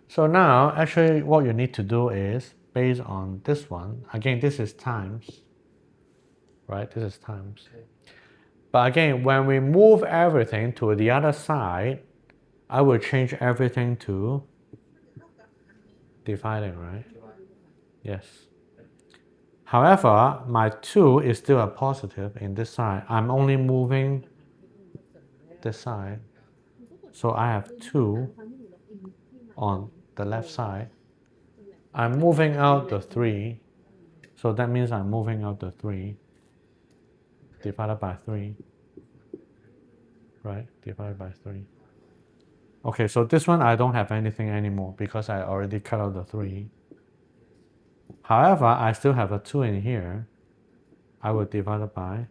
So now, actually what you need to do is, based on this one, again this is times, right? This is times. Okay. But again, when we move everything to the other side, I will change everything to dividing, right? Divide. Yes. However, my 2 is still a positive in this side. I'm only moving this side. So I have 2 on the left side. I'm moving out the 3. So that means I'm moving out the 3 divided by 3. Right? Divided by 3. Okay, so this one I don't have anything anymore because I already cut out the 3. However, I still have a 2 in here. I will divide it by.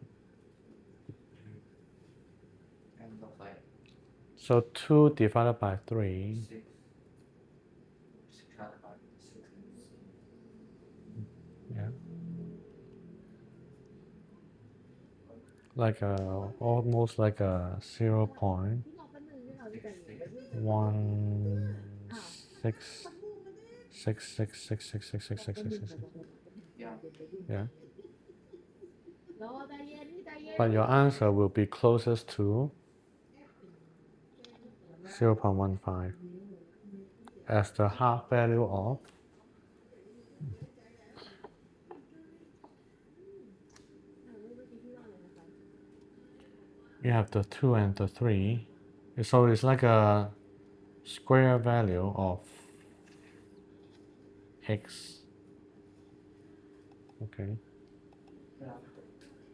And multiply. So 2 divided by 3. 6. 6 divided by 6. Yeah. Like almost like a 0.16666666. Yeah. Yeah. But your answer will be closest to 0.15 as the half value of you have the 2 and the 3. So it's like a square value of x. Okay. Yeah.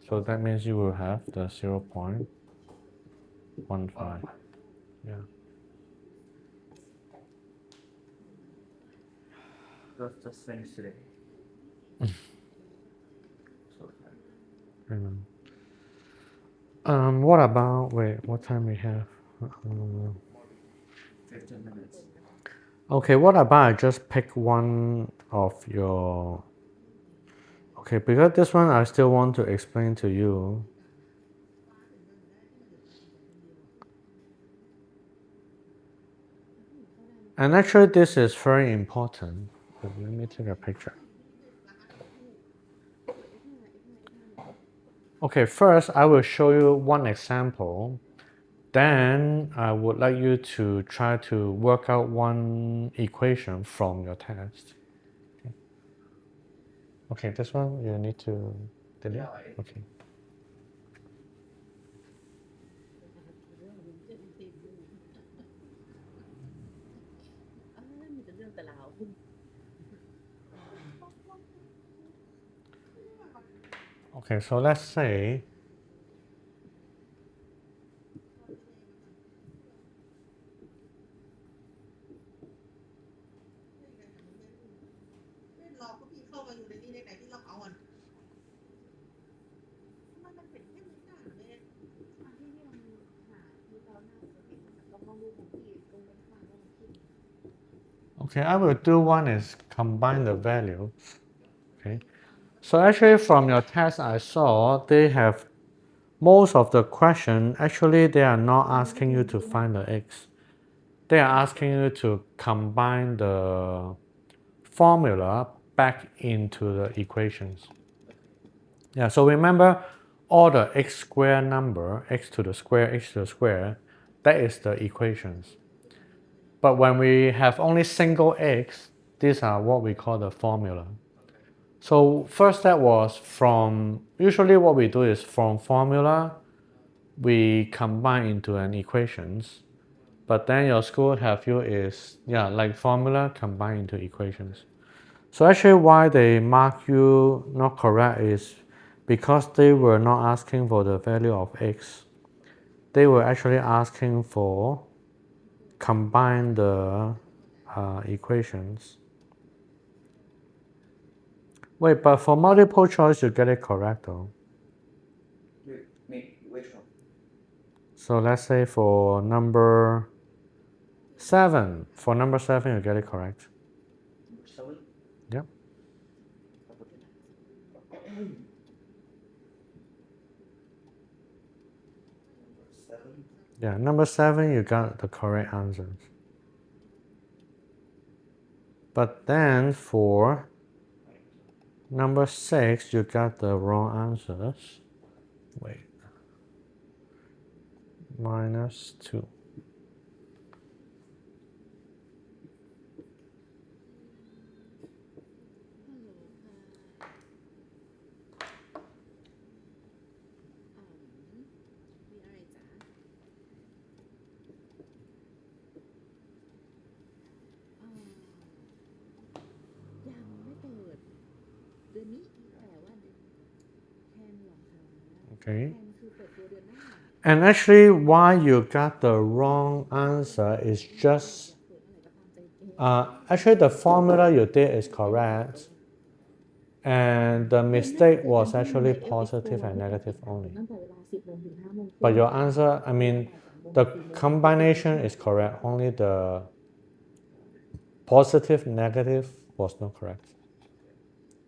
So that means you will have the 0.15. Yeah. Let's just finish today. So, What about, wait, what time we have? 15 minutes. Okay, what about I just pick one of your, okay, because this one I still want to explain to you. And actually this is very important. Let me take a picture. Okay, first I will show you one example. Then I would like you to try to work out one equation from your test. Okay, this one you need to delete? Yeah. Okay. Okay, so let's say okay, I will do one is combine the values. Okay. So actually from your test I saw they have most of the question, actually they are not asking you to find the x. They are asking you to combine the formula back into the equations. Yeah, so remember all the x squared number, x to the square, that is the equations. But when we have only single x, these are what we call the formula. So first step was usually what we do is from formula, we combine into an equations. But then your school have you is, yeah, like formula combine into equations. So actually why they mark you not correct is because they were not asking for the value of x, they were actually asking for combine the equations. Wait, but for multiple choice, you get it correct though. Which one? So let's say for number 7, you get it correct. Number 7? Yep. Number 7? Yeah, number 7, you got the correct answers. But then for number 6, you got the wrong answers. Wait. -2. Okay. And actually, why you got the wrong answer is just actually the formula you did is correct, and the mistake was actually positive and negative only. But your answer, I mean, the combination is correct. Only the positive, negative was not correct.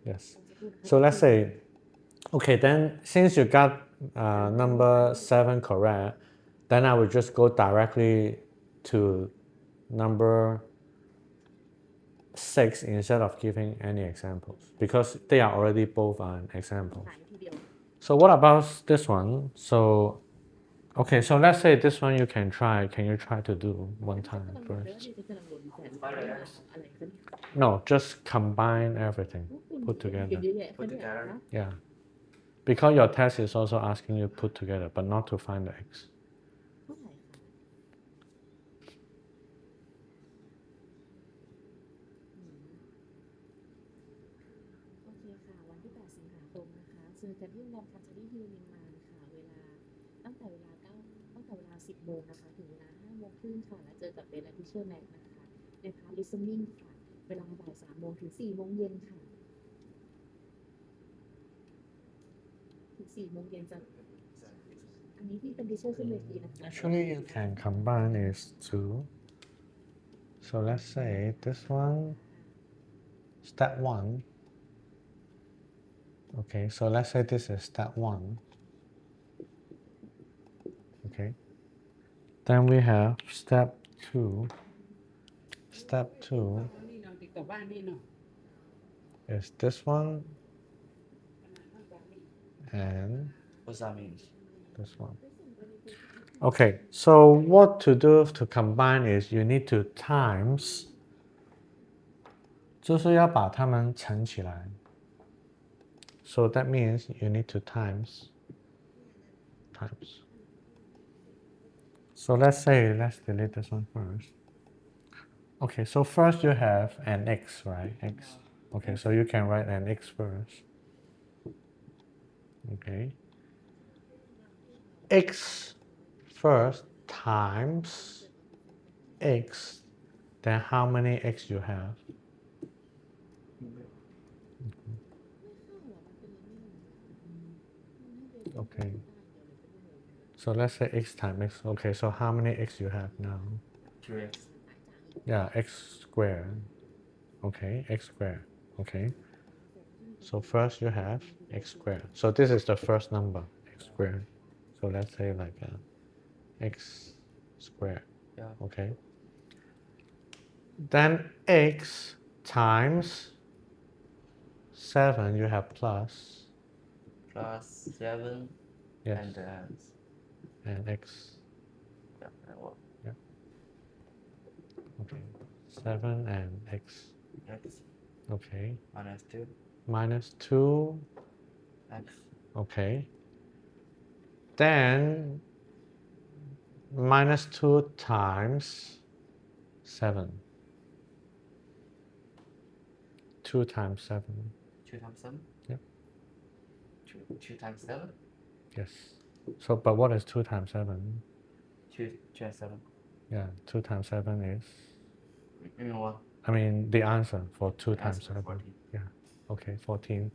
Yes. So let's say, okay, then since you got number 7 correct, then I would just go directly to number 6 instead of giving any examples because they are already both examples. So what about this one? So, okay, so let's say this one you can try. Can you try to do one time first? No, just combine everything, put together. Put together. Yeah. Because your test is also asking you put together, but not to find the x. Actually, you can combine is 2. So let's say this one, step 1. Okay, so let's say this is step 1. Okay. Then we have step 2. Step 2 is this one and What's that mean? this one. Okay, so what to do to combine is you need to times, 就是要把它们乘起来。So that means you need to times. So let's delete this one first. Okay, so first you have an x, right? X. Okay, so you can write an x first. Okay. X first times x, then how many x you have? Okay. So let's say x times x. Okay, so how many x you have now? 2x. Yeah, x squared. Okay, x squared. Okay. So first you have x squared. So this is the first number, x squared. So let's say like x squared. Yeah. Okay. Then x times 7, you have plus. Plus 7. Yes. And x. Yeah, and what? Yeah. Okay. 7 and x. X. Okay. Minus 2. Minus 2. X. Okay. Then minus 2 times 7. 2 times 7. 2 times 7? Yep. 2 times 7? Yes. So, but what is 2 times 7? 2 times 7. Yeah, 2 times 7 is... You know what? I mean, the answer for 2 The times answer 7. 14. Yeah. Okay, 14.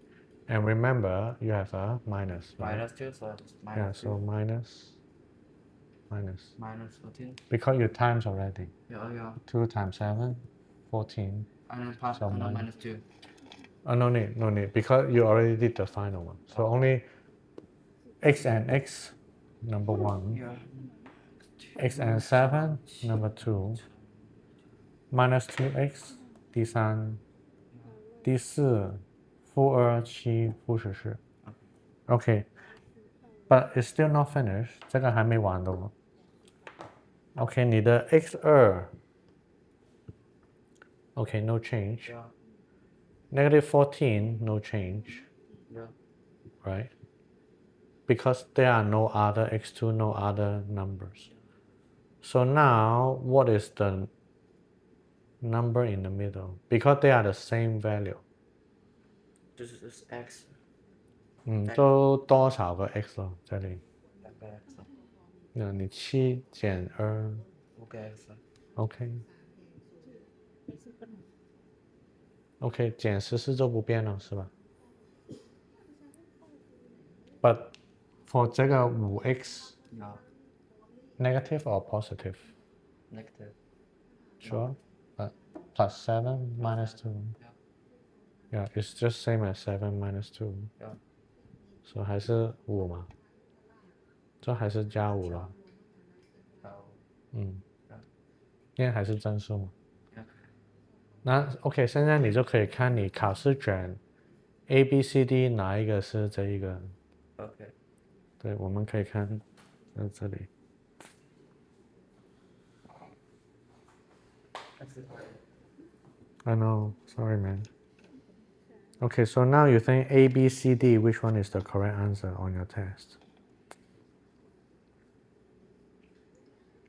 And remember, you have a minus, right? Minus 2, so it's Yeah, minus 2. so minus. Minus 14. Because you times already. Yeah. 2 times 7, 14. And then plus, So and then minus. minus 2. Oh, no need, because you already did the final one. So only x and x, number 1. Yeah. X and 7, number 2. Minus 2x, 第3。第4，负27负14。Okay, but it's still not finished. 这个还没完的哦。Okay, 你的 x2 Okay, no change. Yeah. Negative 14, no change, Yeah. right? Because there are no other x2, no other numbers. So now, what is the number in the middle? Because they are the same value. This is x. 都多少个 x 咯？这里， x. 那你7减2 5x. OK OK 减14就不变了是吧 ？But for 这个5x Yeah. negative or positive? Negative. Sure. But plus 7 minus 2. Yeah, it's just same as 7 minus 2. Yeah. So 还是5嘛？这还是加5了。因为还是真数嘛。那 OK， 现在你就可以看你考试卷 A、B、C、D 哪一个是这一个。OK。对，我们可以看在这里。I know, sorry man. Okay, so now you think A, B, C, D, which one is the correct answer on your test?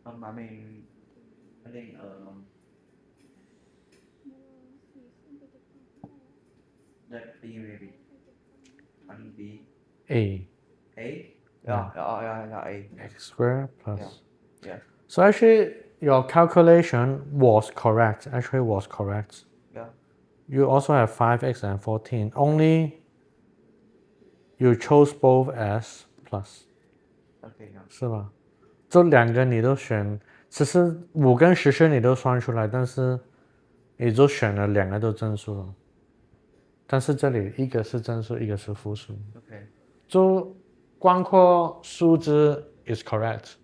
I think that B maybe. I think B. A. A? Yeah, A. X squared plus. Yeah. So actually, your calculation was correct. Actually, was correct. Yeah. You also have 5x and 14. Only you chose both as plus. Okay. Yeah. 是吧？这两个你都选，其实5跟14你都算出来，但是你就选了两个都正数了。但是这里一个是正数，一个是负数。Okay. 就光括数字 is correct.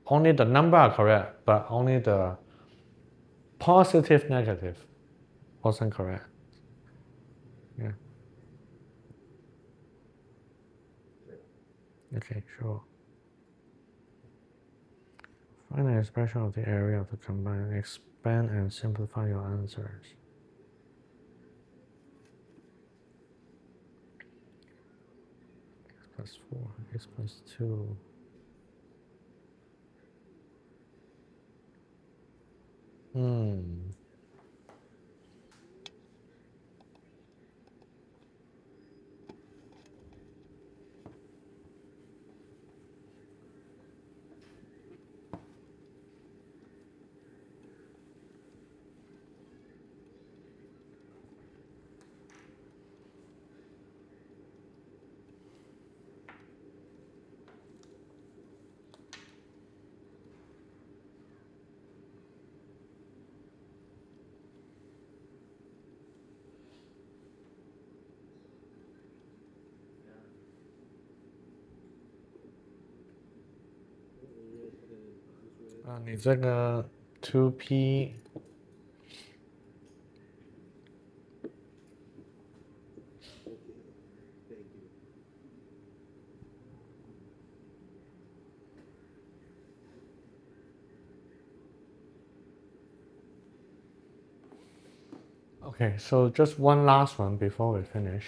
Only the number are correct, but only the positive negative wasn't correct. Yeah. Okay, sure. Find an expression of the area of the combined. Expand and simplify your answers. X plus 4, x plus 2.你这个 2p Okay, so just one last one before we finish.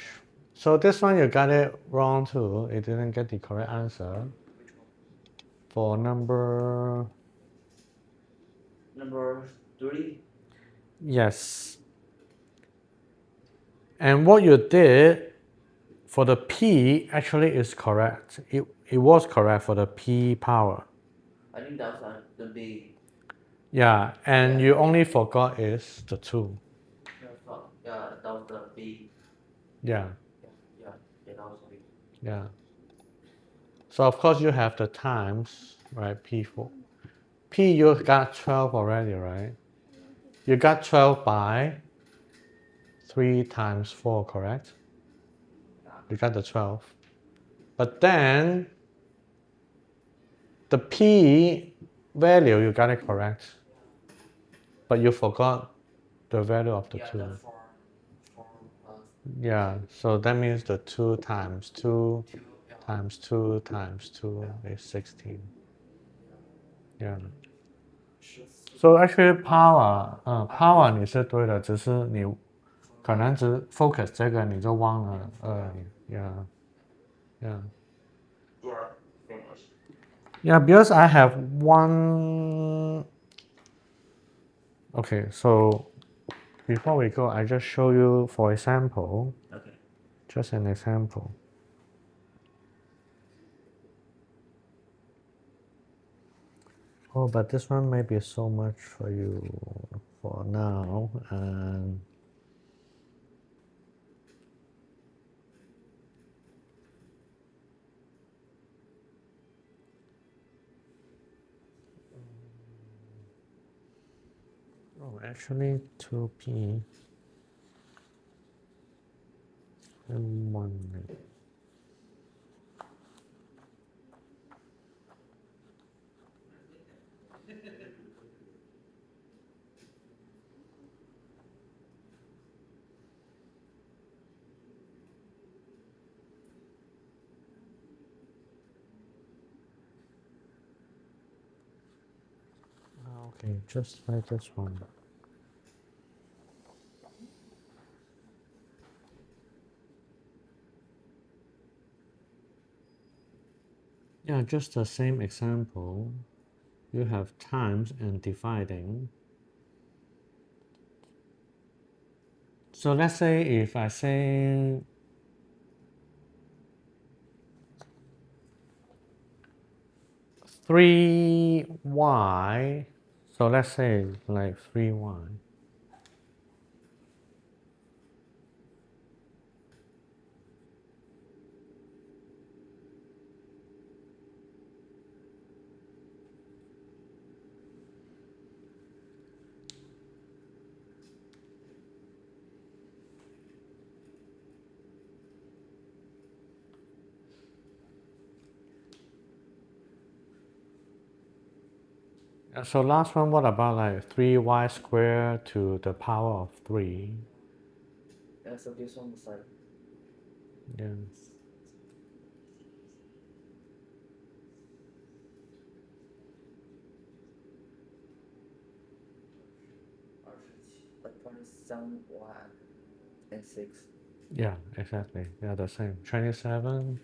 So this one you got it wrong too. It didn't get the correct answer. For number 3? Yes. And what you did for the P, actually is correct. It was correct for the P power. I think those are the B. Yeah, and Yeah. you only forgot is the 2. Yeah, those the B. Yeah, Yeah, those B. yeah. So of course you have the times, right? P4. P you got 12 already, right? You got 12 by 3 times 4, correct? You got the 12. But then the P value, you got it correct. But you forgot the value of the 2. The 4 plus Yeah, so that means the 2 times 2 2. times 2 times 2 is 16. Yeah. So actually power 你是对的，只是你可能只 focus 这个你就忘了Yeah, yeah. Yeah, finished. Yeah, because I have one. Okay, so before we go, I just show you for example. Okay. Just an example. Oh, but this one may be so much for you for now. And oh, actually 2p and 1. Okay, just write this one. Yeah, just the same example. You have times and dividing. So let's say if I say 3y, so let's say like 3y. So last one, what about like 3y squared to the power of 3? Yeah, so this one is like Yeah. like 27 Y and 6. Yeah, exactly. Yeah, the same. 27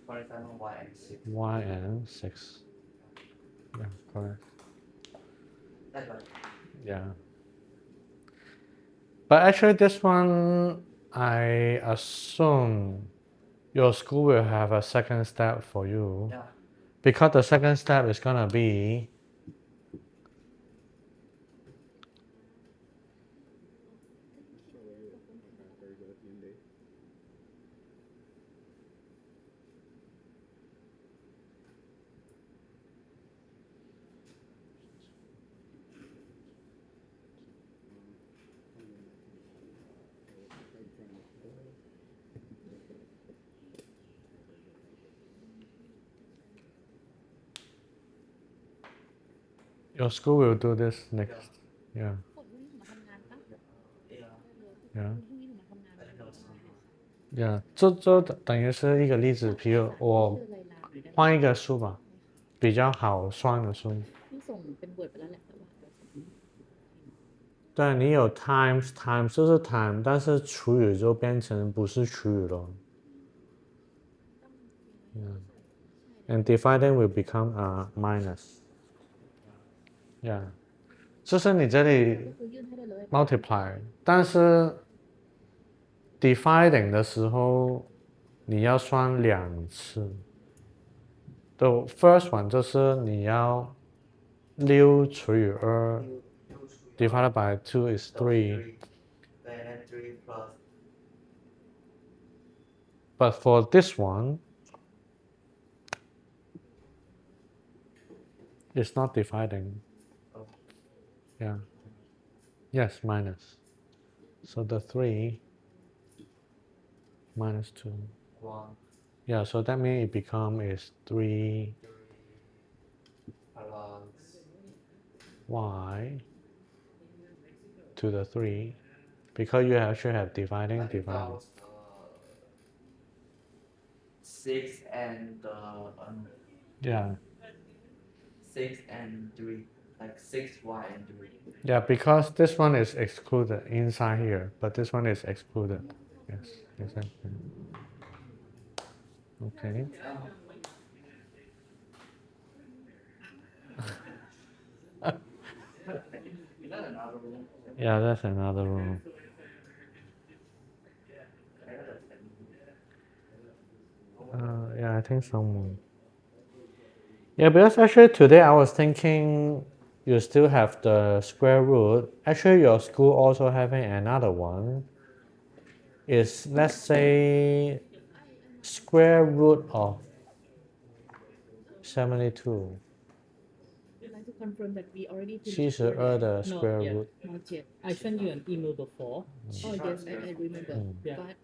27 Y and 6. y and 6. Yeah, correct. That's right. Yeah. But actually this one, I assume your school will have a second step for you. Yeah. Because the second step is gonna be your school will do this next. Yeah, พรุ่งนี้หนูมาทำงานปะ Yeah. yeah. พรุ่งนี้หนูมาทำงาน I think that was fine. Yeah，这等于是一个例子，比如我 ชื่ออะไรล่ะหรือได้ 换一个书吧，比较好算的书。 พี่ส่งเป็น Word ไปแล้วแหละแต่ว่าเดี๋ยวส่ง 对，你有 times 就是 time，但是除以就变成不是除以了。And dividing will become a minus. Yeah，就是你这里 ก็คือยื่นให้ได้เลย multiply，但是 dividing 的时候你要算2次。The first one 就是你要6除以2 divided by 2 is 3. Then 3 plus But for this one, it's not dividing. oh, Yeah. Yes, minus. So the 3 minus 2. 1, Yeah, so that means it becomes is 3 3 plus y to the 3 because you actually have dividing. 6 and Yeah. 6 and 3, like 6y and 3. Yeah, because this one is excluded inside here, but this one is excluded. Yes, exactly. Okay. Is that another rule? Yeah, that's another rule. I got a 10. Yeah, I think so. Yeah, because actually today I was thinking you still have the square root. Actually, your school also having another one. Is let's say square root of 72. I'd like to confirm that we already finished 72 the No, square yeah, root. not yet. I sent you an email before. Oh yes, I remember. Yeah. But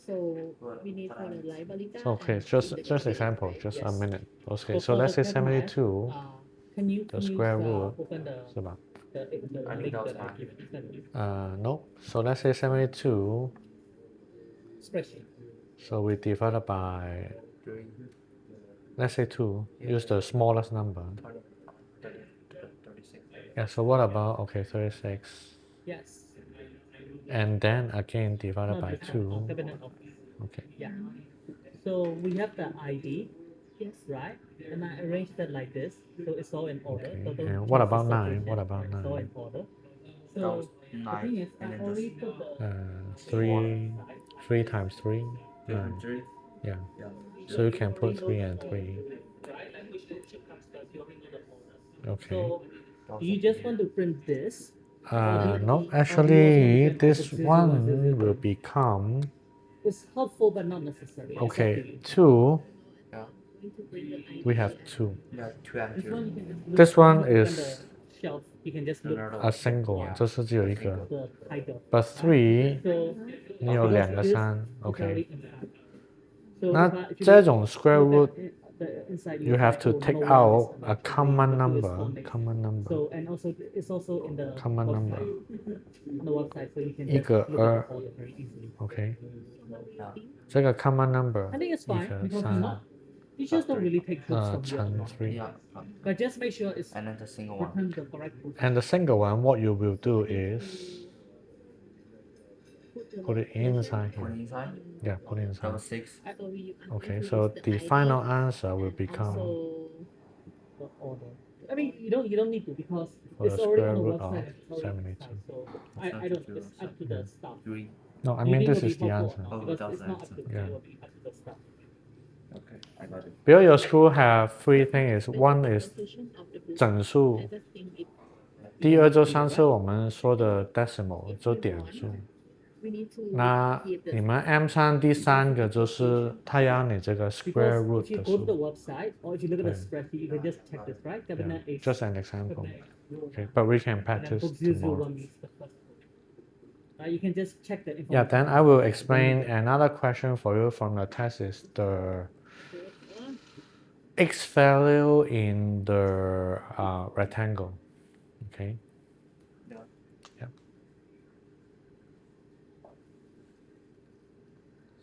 so we need for the liability. So, okay, just example, just a Yes. minute. Okay, So so for let's the say calculus, 72, can you the square root, open the 是吧？ the I think link that was that I fine. sent you No. So let's say 72. spreadsheet? So we divide it by, 3, let's say 2. Use the smallest number. 20, 30, 36. Yeah, so what about, okay, 36. Yes. And then again divided No, by this one, 2. cabinet of Okay. yeah. So we have the ID, Yes. right? And I arranged that like this, so it's all in order. Okay. Total And what change about is 9? What 38. about It's all 9? in order. That So was the 9. thing is, And I then already just put the 3 times 3? 3 9. times 3. Yeah. Yeah. So you can put 3 and 3. right, like which should comes first. You already know the order. Okay. So That was do you just want to print this? No, actually, this one will become, It's helpful but not necessary. okay, 2. Yeah. We have 2. Yeah, 2 and This 2. one you can just look, This one when you open is the shelf. You can just look Another a one. single one, Yeah. 这是只有一个。 the title. But 3, So 你有 because 2个 this 3 is okay. already inside. So 那 if you 这种 square look root, at the inside, you have to oh, take number one out is a number common three, number two is number. phonics. Common number. So and also it's also in the Common number. website. On the website, so you can 一 just 个 look at 2 the order very easily. Okay. Yeah. 这个 common number I think it's 一 fine 个 because 3 teachers don't really take books from you, 乘 3. Yeah. but just make sure it's And then the single one. written the correct book. And the single one, what you will do is put it inside Put here. it inside. Yeah, put it That inside. was 6. Okay, so the final answer will become The order. I mean, you don't need to because For it's the already square on the root website. of and it's already 72. inside, So I don't. It's up to the staff. 3. No, I Do you mean think this it'll is be the helpful answer. or not? Oh, Because that's it's the not up answer. to Yeah. it will be up to the staff. Okay, I got it. Because your school have 3 things. One is 整数，第二就是我们说的 decimal 就点数。那你们 M3 第3个就是他要你这个 square Because root if you 的 go to the 数。 website or if you look at the Yeah. spreadsheet, you can just check this, right? Cabinet Yeah, is just an example. cabinet Okay, but we can and then practice book tomorrow. 001 is the first book. You can just check the information. Yeah, then I will explain another question for you from the test is the x value in the rectangle. Okay. Yeah. Yeah.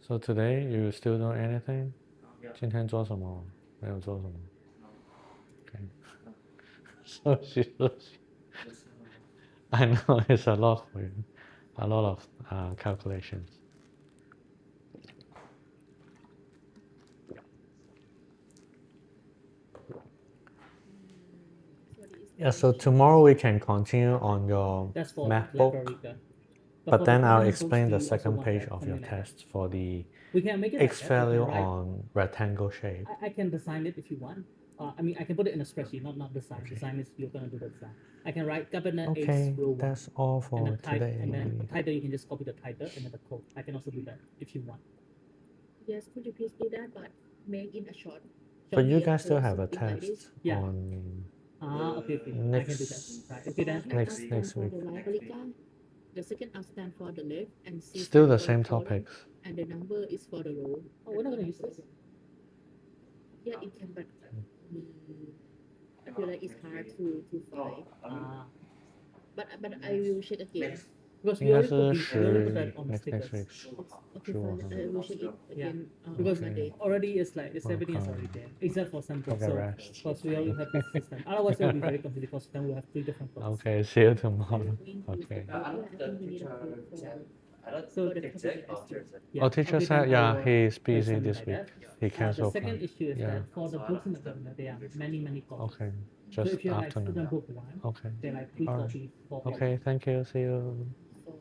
So today you still don't anything? Yeah. 今天做什么？没有做什么。Okay. 休息休息。I know it's a lot for you, a lot of calculations. Yeah, so tomorrow we can continue on your That's for math book. library. But for then the I'll ordinary explain books, the we also second want, page like, of your something like that. test for the We can make it x like that. We value can write, on rectangle shape. I can design it if you want. I mean, I can put it in a spreadsheet, not design. Okay. Design is you're gonna do the design. I can write cabinet Okay, X row 1. that's all And for the type, today. and then the title, you can just copy the title and then the code. I can also do that if you want. Yes, could you please do that, but make it a short. But you short guys still post, have a something like this. test Yeah. on Okay. I can do that. next Right. Okay then. Next- F next stand for week. the right Balika, the second R stand for the left, and C still stand the for same column, topics. and the number is for the row. Oh, we're not gonna use this. Yeah, it can, but I feel like it's hard to find. But I will check again. Because 应 we 该 already 是 put, we already put 10 that on the next stickers. week. Okay, Sure. fine. I will check it again. Because on Monday. already it's like it's everything is Okay. already there except for sample. Okay, So rest. because we already have this system. Otherwise it will be very confusing because then we have 3 different codes. Okay, see you tomorrow. Okay. Yeah, I think we need a code for So the topic estimate. yeah, Oh, teacher okay, said, then yeah, I will he's do busy something this like week. that. He The canceled second plans. issue is Yeah. that for the books in the cabinet, there are many copies. Okay, So just if you have like afternoon. student book 1, Okay. there are like 3 Alright. copies, 4 copies. Okay, thank you. See you.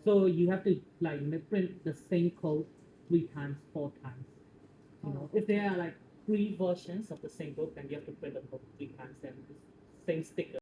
So you have to like print the same code 3 times, 4 times. You know, if there are like 3 versions of the same book, then you have to print the book 3 times, then the same sticker.